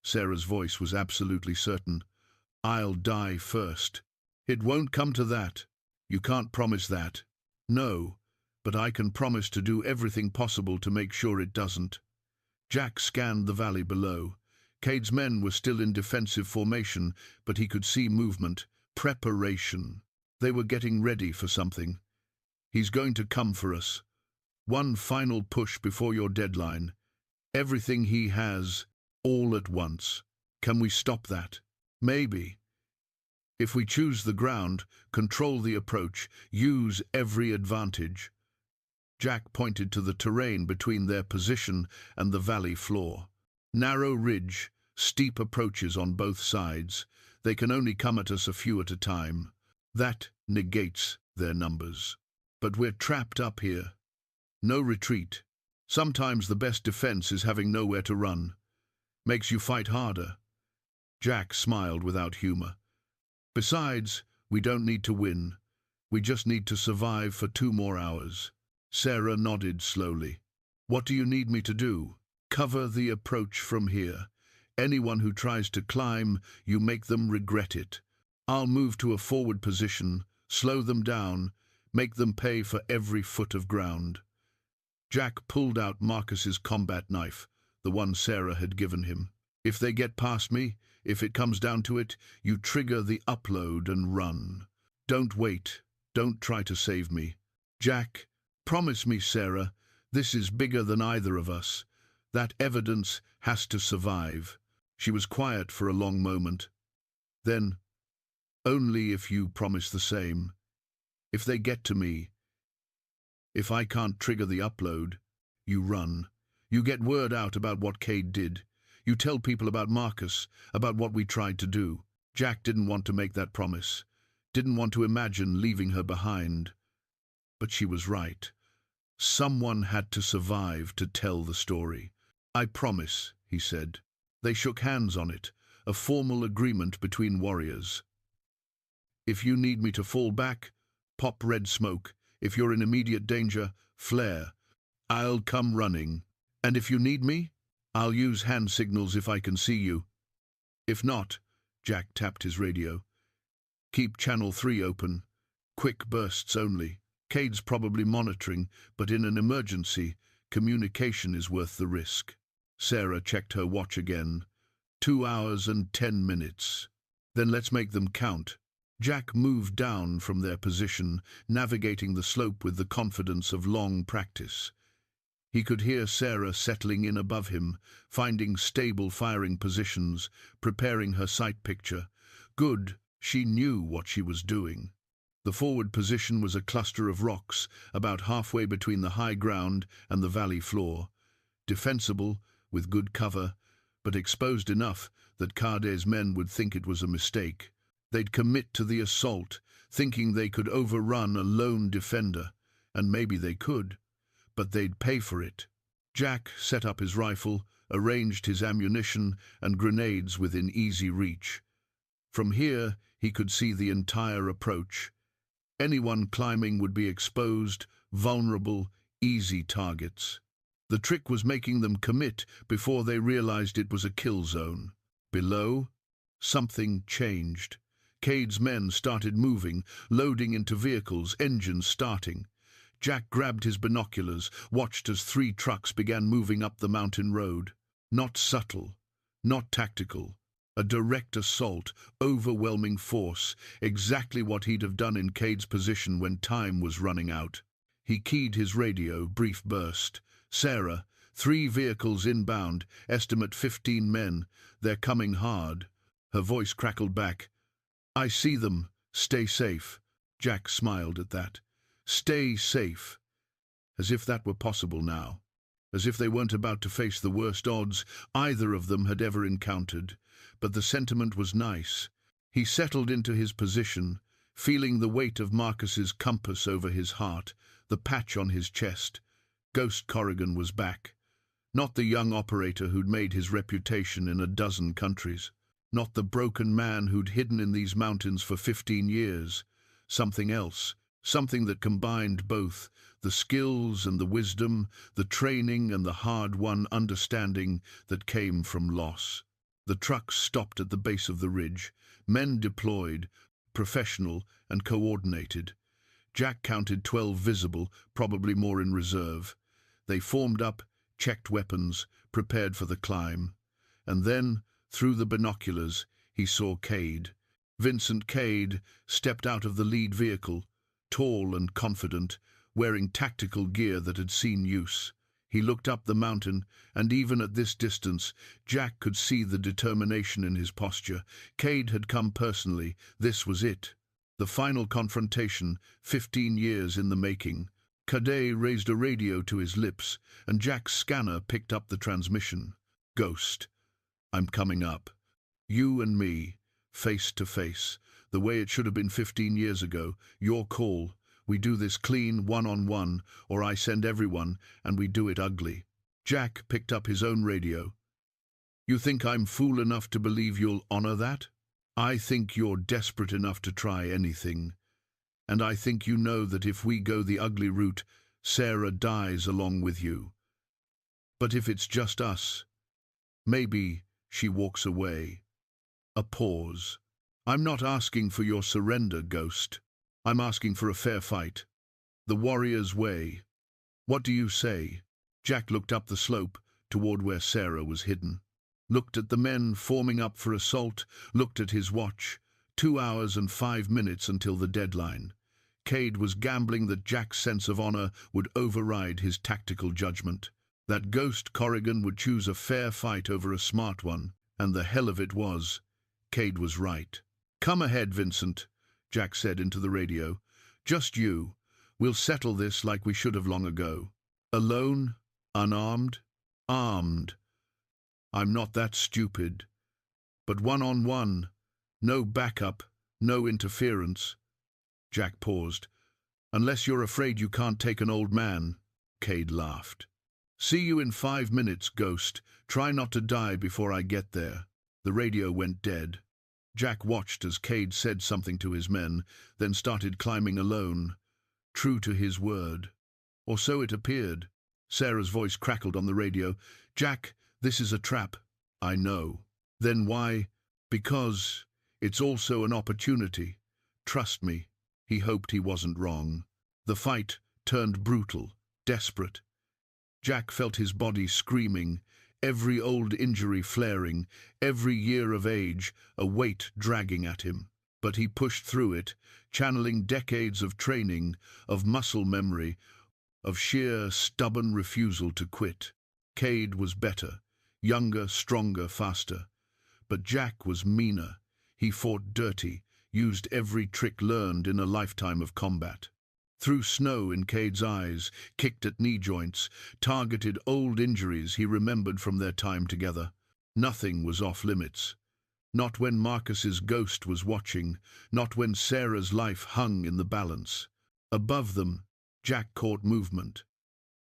Sarah's voice was absolutely certain. I'll die first. It won't come to that. You can't promise that. No, but I can promise to do everything possible to make sure it doesn't. Jack scanned the valley below. Cade's men were still in defensive formation, but he could see movement, preparation. They were getting ready for something. He's going to come for us. One final push before your deadline. Everything he has, all at once. Can we stop that? Maybe. If we choose the ground, control the approach, use every advantage. Jack pointed to the terrain between their position and the valley floor. Narrow ridge, steep approaches on both sides. They can only come at us a few at a time. That negates their numbers. But we're trapped up here. No retreat. Sometimes the best defense is having nowhere to run. Makes you fight harder. Jack smiled without humor. Besides, we don't need to win. We just need to survive for 2 more hours. Sarah nodded slowly. What do you need me to do? Cover the approach from here. Anyone who tries to climb, you make them regret it. I'll move to a forward position, slow them down, make them pay for every foot of ground. Jack pulled out Marcus's combat knife, the one Sarah had given him. If they get past me, if it comes down to it, you trigger the upload and run. Don't wait. Don't try to save me. Jack, promise me, Sarah, this is bigger than either of us. That evidence has to survive. She was quiet for a long moment. Then, only if you promise the same. If they get to me, if I can't trigger the upload, you run. You get word out about what Cade did. You tell people about Marcus, about what we tried to do. Jack didn't want to make that promise, didn't want to imagine leaving her behind. But she was right. Someone had to survive to tell the story. I promise, he said. They shook hands on it, a formal agreement between warriors. If you need me to fall back, pop red smoke. If you're in immediate danger, flare. I'll come running. And if you need me, I'll use hand signals if I can see you. If not, Jack tapped his radio. Keep channel 3 open. Quick bursts only. Cade's probably monitoring, but in an emergency, communication is worth the risk. Sarah checked her watch again. 2 hours and 10 minutes. Then let's make them count. Jack moved down from their position, navigating the slope with the confidence of long practice. He could hear Sarah settling in above him, finding stable firing positions, preparing her sight picture. Good, she knew what she was doing. The forward position was a cluster of rocks, about halfway between the high ground and the valley floor. Defensible, with good cover, but exposed enough that Cade's men would think it was a mistake. They'd commit to the assault, thinking they could overrun a lone defender, and maybe they could. But they'd pay for it. Jack set up his rifle, arranged his ammunition and grenades within easy reach. From here, he could see the entire approach. Anyone climbing would be exposed, vulnerable, easy targets. The trick was making them commit before they realized it was a kill zone. Below, something changed. Cade's men started moving, loading into vehicles, engines starting. Jack grabbed his binoculars, watched as 3 trucks began moving up the mountain road. Not subtle, not tactical, A direct assault, overwhelming force, exactly what he'd have done in Cade's position when time was running out. He keyed his radio, brief burst. Sarah, 3 vehicles inbound, estimate 15 men. They're coming hard. Her voice crackled back. I see them. Stay safe. Jack smiled at that. Stay safe. As if that were possible now. As if they weren't about to face the worst odds either of them had ever encountered. But the sentiment was nice. He settled into his position, feeling the weight of Marcus's compass over his heart, the patch on his chest. Ghost Corrigan was back. Not the young operator who'd made his reputation in a dozen countries. Not the broken man who'd hidden in these mountains for 15 years. Something else. Something that combined both, the skills and the wisdom, the training and the hard-won understanding that came from loss. The trucks stopped at the base of the ridge. Men deployed, professional and coordinated. Jack counted 12 visible, probably more in reserve. They formed up, checked weapons, prepared for the climb. And then, through the binoculars, he saw Cade. Vincent Cade stepped out of the lead vehicle, tall and confident, wearing tactical gear that had seen use. He looked up the mountain, and even at this distance, Jack could see the determination in his posture. Cade had come personally. This was it. The final confrontation, 15 years in the making. Cadet raised a radio to his lips, and Jack's scanner picked up the transmission. Ghost. I'm coming up. You and me, face to face. The way it should have been 15 years ago. Your call. We do this clean, one-on-one, or I send everyone, and we do it ugly. Jack picked up his own radio. You think I'm fool enough to believe you'll honor that? I think you're desperate enough to try anything. And I think you know that if we go the ugly route, Sarah dies along with you. But if it's just us, maybe she walks away. A pause. I'm not asking for your surrender, Ghost. I'm asking for a fair fight. The warrior's way. What do you say? Jack looked up the slope, toward where Sarah was hidden. Looked at the men forming up for assault, looked at his watch. 2 hours and 5 minutes until the deadline. Cade was gambling that Jack's sense of honor would override his tactical judgment. That Ghost Corrigan would choose a fair fight over a smart one, and the hell of it was. Cade was right. Come ahead, Vincent, Jack said into the radio. Just you. We'll settle this like we should have long ago. Alone? Unarmed? Armed. I'm not that stupid. But one-on-one. No backup. No interference. Jack paused. Unless you're afraid you can't take an old man. Cade laughed. See you in 5 minutes, Ghost. Try not to die before I get there. The radio went dead. Jack watched as Cade said something to his men, then started climbing alone, true to his word. Or so it appeared. Sarah's voice crackled on the radio. Jack, this is a trap. I know. Then why? Because it's also an opportunity. Trust me. He hoped he wasn't wrong. The fight turned brutal, desperate. Jack felt his body screaming, every old injury flaring, every year of age, a weight dragging at him. But he pushed through it, channeling decades of training, of muscle memory, of sheer, stubborn refusal to quit. Cade was better, younger, stronger, faster. But Jack was meaner. He fought dirty, used every trick learned in a lifetime of combat. Threw snow in Cade's eyes, kicked at knee joints, targeted old injuries he remembered from their time together. Nothing was off limits. Not when Marcus's ghost was watching, not when Sarah's life hung in the balance. Above them, Jack caught movement.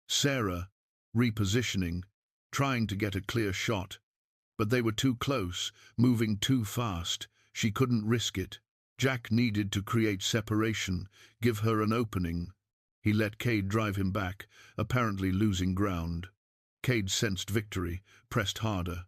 Sarah, repositioning, trying to get a clear shot. But they were too close, moving too fast. She couldn't risk it. Jack needed to create separation, give her an opening. He let Cade drive him back, apparently losing ground. Cade sensed victory, pressed harder.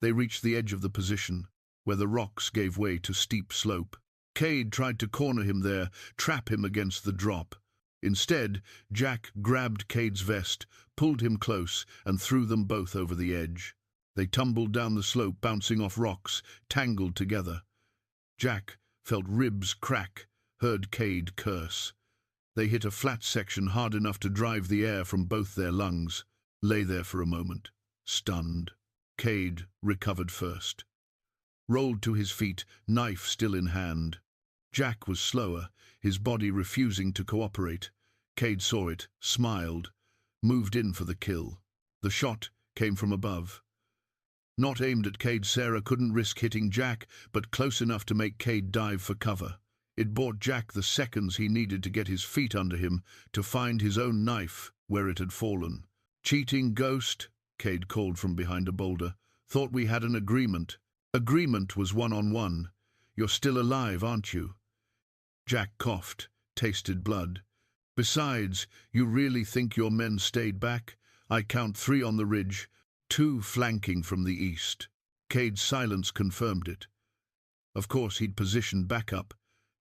They reached the edge of the position, where the rocks gave way to steep slope. Cade tried to corner him there, trap him against the drop. Instead, Jack grabbed Cade's vest, pulled him close, and threw them both over the edge. They tumbled down the slope, bouncing off rocks, tangled together. Jack felt ribs crack, heard Cade curse. They hit a flat section hard enough to drive the air from both their lungs. Lay there for a moment, stunned. Cade recovered first. Rolled to his feet, knife still in hand. Jack was slower, his body refusing to cooperate. Cade saw it, smiled, moved in for the kill. The shot came from above. Not aimed at Cade. Sarah couldn't risk hitting Jack, but close enough to make Cade dive for cover. It bought Jack the seconds he needed to get his feet under him, to find his own knife where it had fallen. "Cheating ghost," Cade called from behind a boulder. "Thought we had an agreement." "Agreement was one-on-one. You're still alive, aren't you?" Jack coughed, tasted blood. "Besides, you really think your men stayed back? I count 3 on the ridge, 2 flanking from the east." Cade's silence confirmed it. Of course, he'd positioned backup.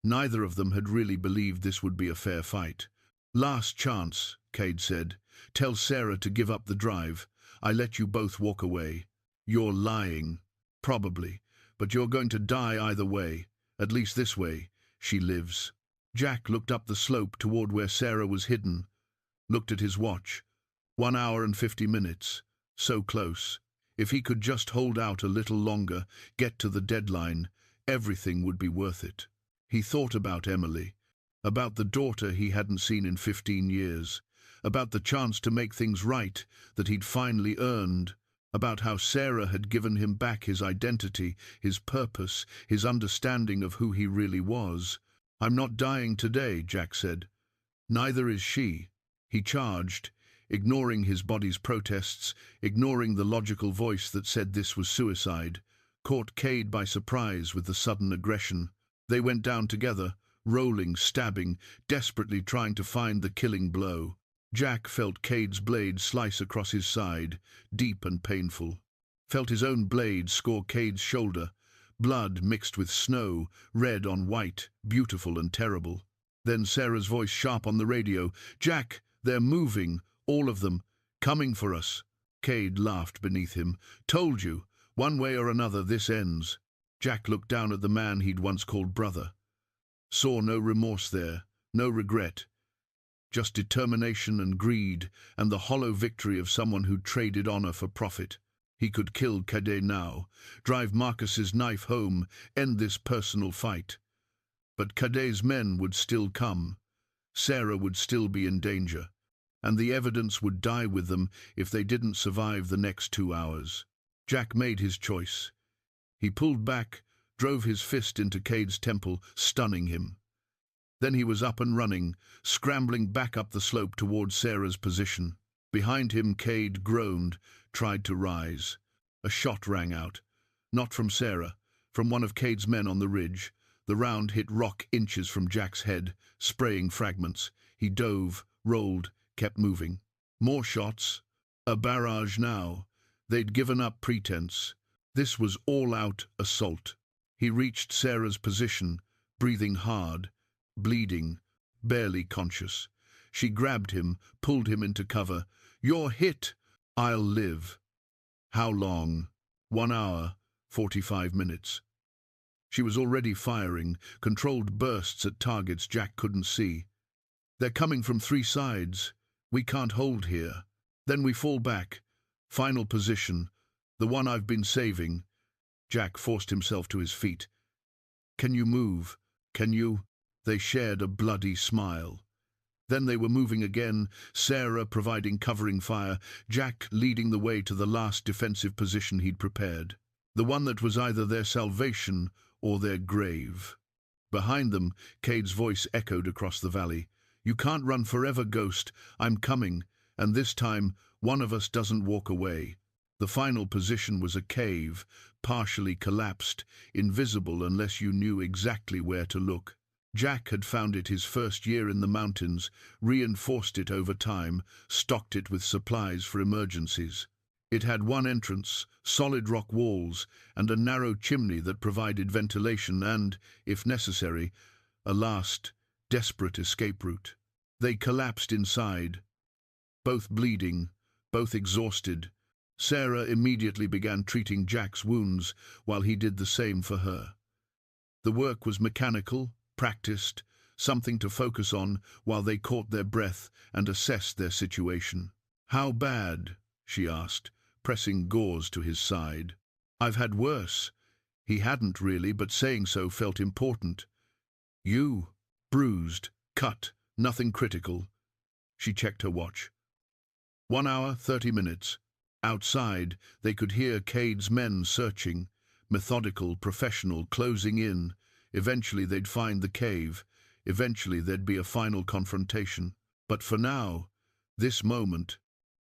Neither of them had really believed this would be a fair fight. "Last chance," Cade said. "Tell Sarah to give up the drive. I let you both walk away." "You're lying." "Probably, but you're going to die either way. At least this way. She lives." Jack looked up the slope toward where Sarah was hidden, looked at his watch. 1 hour and 50 minutes. So close. If he could just hold out a little longer, get to the deadline, everything would be worth it. He thought about Emily, about the daughter he hadn't seen in 15 years, about the chance to make things right that he'd finally earned, about how Sarah had given him back his identity, his purpose, his understanding of who he really was. "I'm not dying today," Jack said. "Neither is she." He charged, ignoring his body's protests, ignoring the logical voice that said this was suicide, caught Cade by surprise with the sudden aggression. They went down together, rolling, stabbing, desperately trying to find the killing blow. Jack felt Cade's blade slice across his side, deep and painful. Felt his own blade score Cade's shoulder, blood mixed with snow, red on white, beautiful and terrible. Then Sarah's voice sharp on the radio. "Jack, they're moving, all of them, coming for us." Cade laughed beneath him. "Told you, one way or another this ends." Jack looked down at the man he'd once called brother. Saw no remorse there, no regret. Just determination and greed, and the hollow victory of someone who'd traded honor for profit. He could kill Cadet now, drive Marcus's knife home, end this personal fight. But Cadet's men would still come. Sarah would still be in danger, and the evidence would die with them if they didn't survive the next 2 hours. Jack made his choice. He pulled back, drove his fist into Cade's temple, stunning him. Then he was up and running, scrambling back up the slope towards Sarah's position. Behind him, Cade groaned, tried to rise. A shot rang out. Not from Sarah, from one of Cade's men on the ridge. The round hit rock inches from Jack's head, spraying fragments. He dove, rolled, kept moving. More shots. A barrage now. They'd given up pretense. This was all-out assault. He reached Sarah's position, breathing hard, bleeding, barely conscious. She grabbed him, pulled him into cover. "You're hit." "I'll live." How long? 1 hour, 45 minutes. She was already firing, controlled bursts at targets Jack couldn't see. "They're coming from 3 sides. We can't hold here." Then we fall back. Final position. The one I've been saving. Jack forced himself to his feet. "Can you move? Can you?" They shared a bloody smile. Then they were moving again, Sarah providing covering fire, Jack leading the way to the last defensive position he'd prepared. The one that was either their salvation or their grave. Behind them, Cade's voice echoed across the valley. "You can't run forever, Ghost. I'm coming, and this time one of us doesn't walk away." The final position was a cave, partially collapsed, invisible unless you knew exactly where to look. Jack had found it his first year in the mountains, reinforced it over time, stocked it with supplies for emergencies. It had one entrance, solid rock walls, and a narrow chimney that provided ventilation and, if necessary, a last, desperate escape route. They collapsed inside, both bleeding, both exhausted. Sarah immediately began treating Jack's wounds while he did the same for her. The work was mechanical, practiced, something to focus on while they caught their breath and assessed their situation. "How bad?" she asked, pressing gauze to his side. "I've had worse." He hadn't really, but saying so felt important. "You? Bruised, cut, nothing critical." She checked her watch. 1 hour, 30 minutes. Outside, they could hear Cade's men searching, methodical, professional, closing in. Eventually they'd find the cave. Eventually there'd be a final confrontation. But for now, this moment,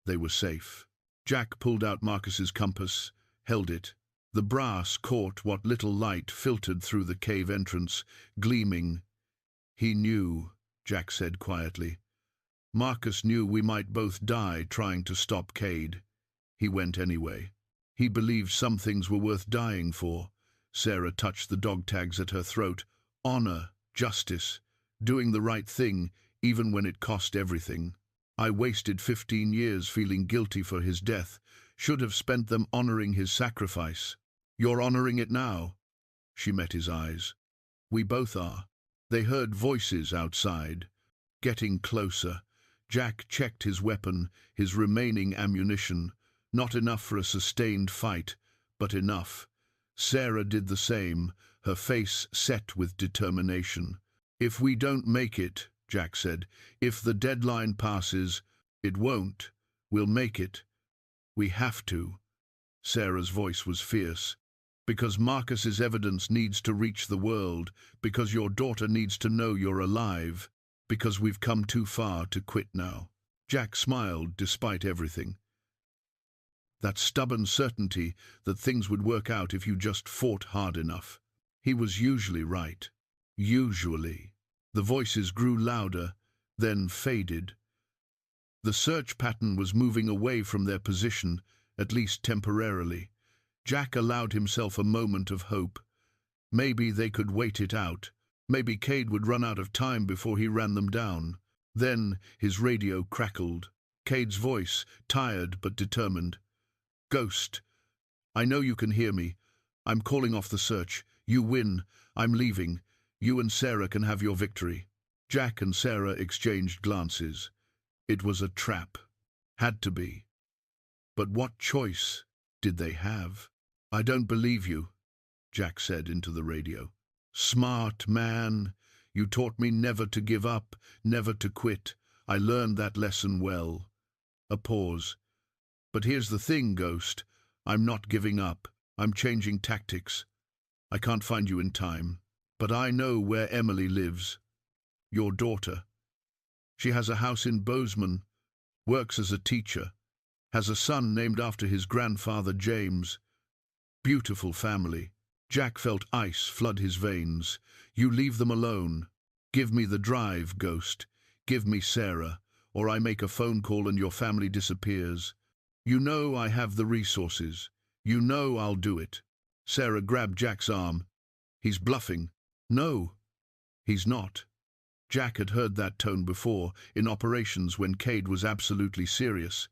they were safe. Jack pulled out Marcus's compass, held it. The brass caught what little light filtered through the cave entrance, gleaming. "He knew," Jack said quietly. "Marcus knew we might both die trying to stop Cade. He went anyway. He believed some things were worth dying for." Sarah touched the dog tags at her throat. "Honor, justice, doing the right thing, even when it cost everything. I wasted 15 years feeling guilty for his death, should have spent them honoring his sacrifice. You're honoring it now." She met his eyes. "We both are." They heard voices outside, getting closer. Jack checked his weapon, his remaining ammunition. Not enough for a sustained fight, but enough. Sarah did the same, her face set with determination. "If we don't make it," Jack said, "if the deadline passes, it won't. We'll make it. We have to." Sarah's voice was fierce. "Because Marcus's evidence needs to reach the world, because your daughter needs to know you're alive, because we've come too far to quit now." Jack smiled despite everything. That stubborn certainty that things would work out if you just fought hard enough. He was usually right. Usually. The voices grew louder, then faded. The search pattern was moving away from their position, at least temporarily. Jack allowed himself a moment of hope. Maybe they could wait it out. Maybe Cade would run out of time before he ran them down. Then his radio crackled. Cade's voice, tired but determined. "Ghost, I know you can hear me. I'm calling off the search. You win. I'm leaving. You and Sarah can have your victory." Jack and Sarah exchanged glances. It was a trap. Had to be. But what choice did they have? "I don't believe you," Jack said into the radio. "Smart man. You taught me never to give up, never to quit. I learned that lesson well." A pause. "But here's the thing, Ghost. I'm not giving up. I'm changing tactics. I can't find you in time. But I know where Emily lives. Your daughter. She has a house in Bozeman, works as a teacher, has a son named after his grandfather James. Beautiful family." Jack felt ice flood his veins. "You leave them alone. Give me the drive, Ghost. Give me Sarah, or I make a phone call and your family disappears. You know I have the resources. You know I'll do it." Sarah grabbed Jack's arm. "He's bluffing." "No, he's not." Jack had heard that tone before, in operations when Cade was absolutely serious.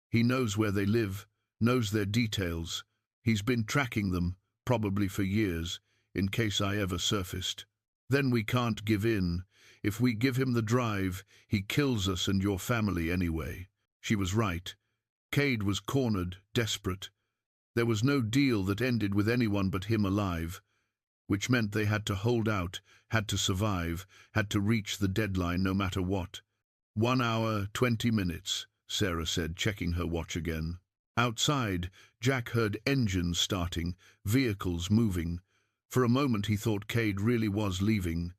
"He knows where they live, knows their details. He's been tracking them, probably for years, in case I ever surfaced. Then we can't give in. If we give him the drive, he kills us and your family anyway." She was right. Cade was cornered, desperate. There was no deal that ended with anyone but him alive, which meant they had to hold out, had to survive, had to reach the deadline no matter what. 1 hour, 20 minutes, Sarah said, checking her watch again. Outside, Jack heard engines starting, vehicles moving. For a moment he thought Cade really was leaving.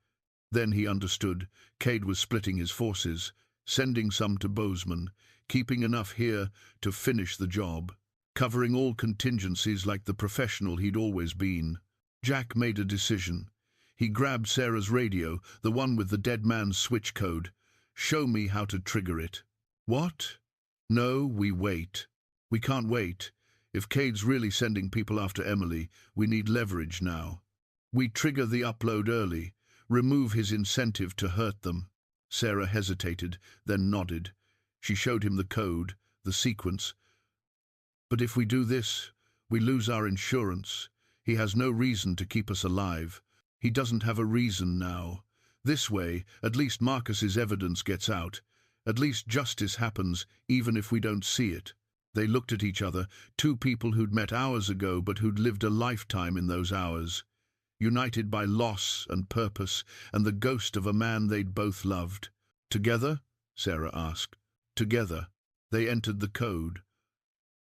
Then he understood. Cade was splitting his forces, sending some to Bozeman, keeping enough here to finish the job, covering all contingencies like the professional he'd always been. Jack made a decision. He grabbed Sarah's radio, the one with the dead man's switch code. "Show me how to trigger it." "What?" "No, we wait. We can't wait. If Cade's really sending people after Emily, we need leverage now. We trigger the upload early, remove his incentive to hurt them." Sarah hesitated, then nodded. She showed him the code, the sequence. But if we do this, we lose our insurance. He has no reason to keep us alive. He doesn't have a reason now. This way, at least Marcus's evidence gets out. At least justice happens, even if we don't see it. They looked at each other, two people who'd met hours ago but who'd lived a lifetime in those hours, united by loss and purpose and the ghost of a man they'd both loved. Together? Sarah asked. Together. They entered the code.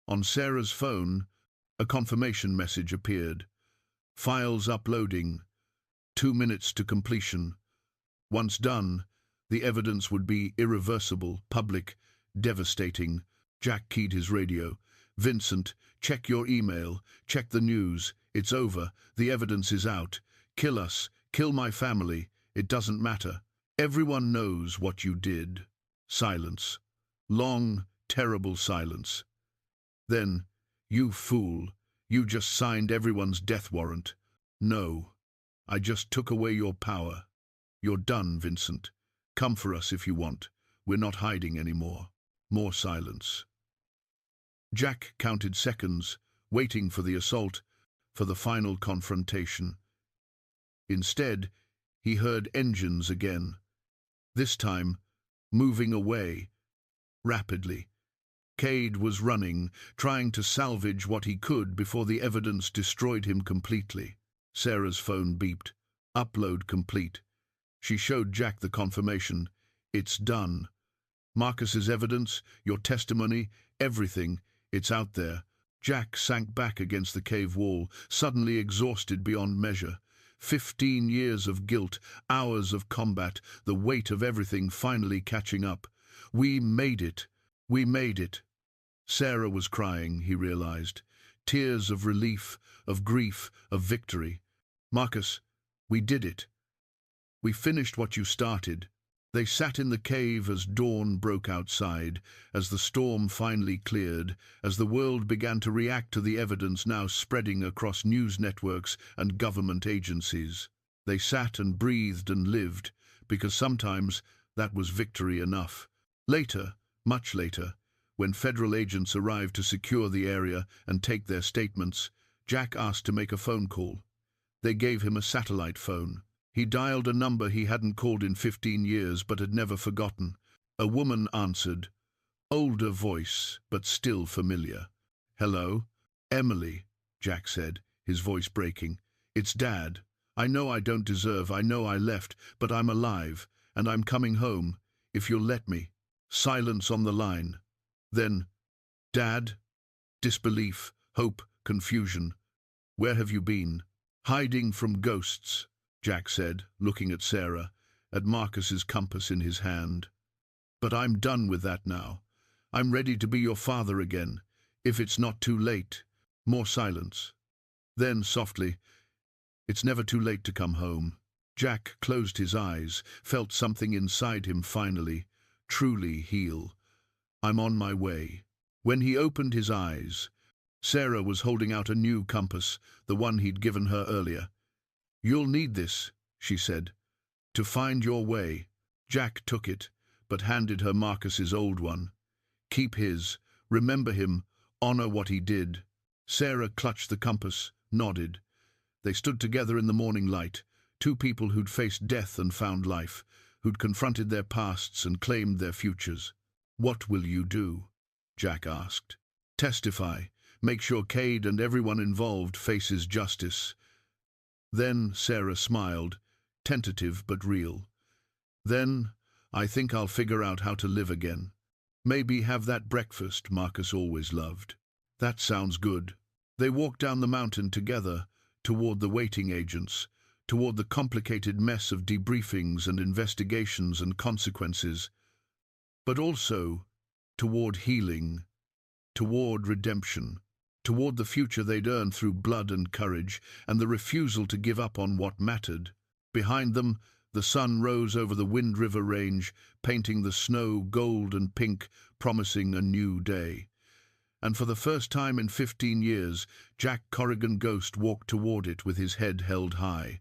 On Sarah's phone, a confirmation message appeared. Files uploading. 2 minutes to completion. Once done, the evidence would be irreversible, public, devastating. Jack keyed his radio. Vincent, check your email. Check the news. It's over. The evidence is out. Kill us. Kill my family. It doesn't matter. Everyone knows what you did. Silence. Long, terrible silence. Then, you fool, you just signed everyone's death warrant. No, I just took away your power. You're done, Vincent. Come for us if you want. We're not hiding anymore. More silence. Jack counted seconds, waiting for the assault, for the final confrontation. Instead, he heard engines again. This time, moving away, rapidly. Cade was running, trying to salvage what he could before the evidence destroyed him completely. Sarah's phone beeped. Upload complete. She showed Jack the confirmation. It's done. Marcus's evidence, your testimony, everything, it's out there. Jack sank back against the cave wall, suddenly exhausted beyond measure. 15 years of guilt, hours of combat, the weight of everything finally catching up. We made it. We made it. Sarah was crying, he realized. Tears of relief, of grief, of victory. Marcus, we did it. We finished what you started. They sat in the cave as dawn broke outside, as the storm finally cleared, as the world began to react to the evidence now spreading across news networks and government agencies. They sat and breathed and lived, because sometimes that was victory enough. Later, much later, when federal agents arrived to secure the area and take their statements, Jack asked to make a phone call. They gave him a satellite phone. He dialed a number he hadn't called in 15 years but had never forgotten. A woman answered. Older voice, but still familiar. Hello? Emily, Jack said, his voice breaking. It's Dad. I know I don't deserve, I know I left, but I'm alive, and I'm coming home, if you'll let me. Silence on the line. Then, Dad? Disbelief, hope, confusion. Where have you been? Hiding from ghosts, Jack said, looking at Sarah, at Marcus's compass in his hand. But I'm done with that now. I'm ready to be your father again, if it's not too late. More silence. Then, softly, it's never too late to come home. Jack closed his eyes, felt something inside him finally, truly heal. I'm on my way. When he opened his eyes, Sarah was holding out a new compass, the one he'd given her earlier. You'll need this, she said, to find your way. Jack took it, but handed her Marcus's old one. Keep his, remember him, honor what he did. Sarah clutched the compass, nodded. They stood together in the morning light, two people who'd faced death and found life, who'd confronted their pasts and claimed their futures. What will you do? Jack asked. Testify. Make sure Cade and everyone involved faces justice. Then Sarah smiled, tentative but real. Then, I think I'll figure out how to live again. Maybe have that breakfast Marcus always loved. That sounds good. They walked down the mountain together, toward the waiting agents, toward the complicated mess of debriefings and investigations and consequences, but also toward healing, toward redemption, toward the future they'd earned through blood and courage, and the refusal to give up on what mattered. Behind them, the sun rose over the Wind River Range, painting the snow gold and pink, promising a new day. And for the first time in 15 years, Jack Corrigan Ghost walked toward it with his head held high.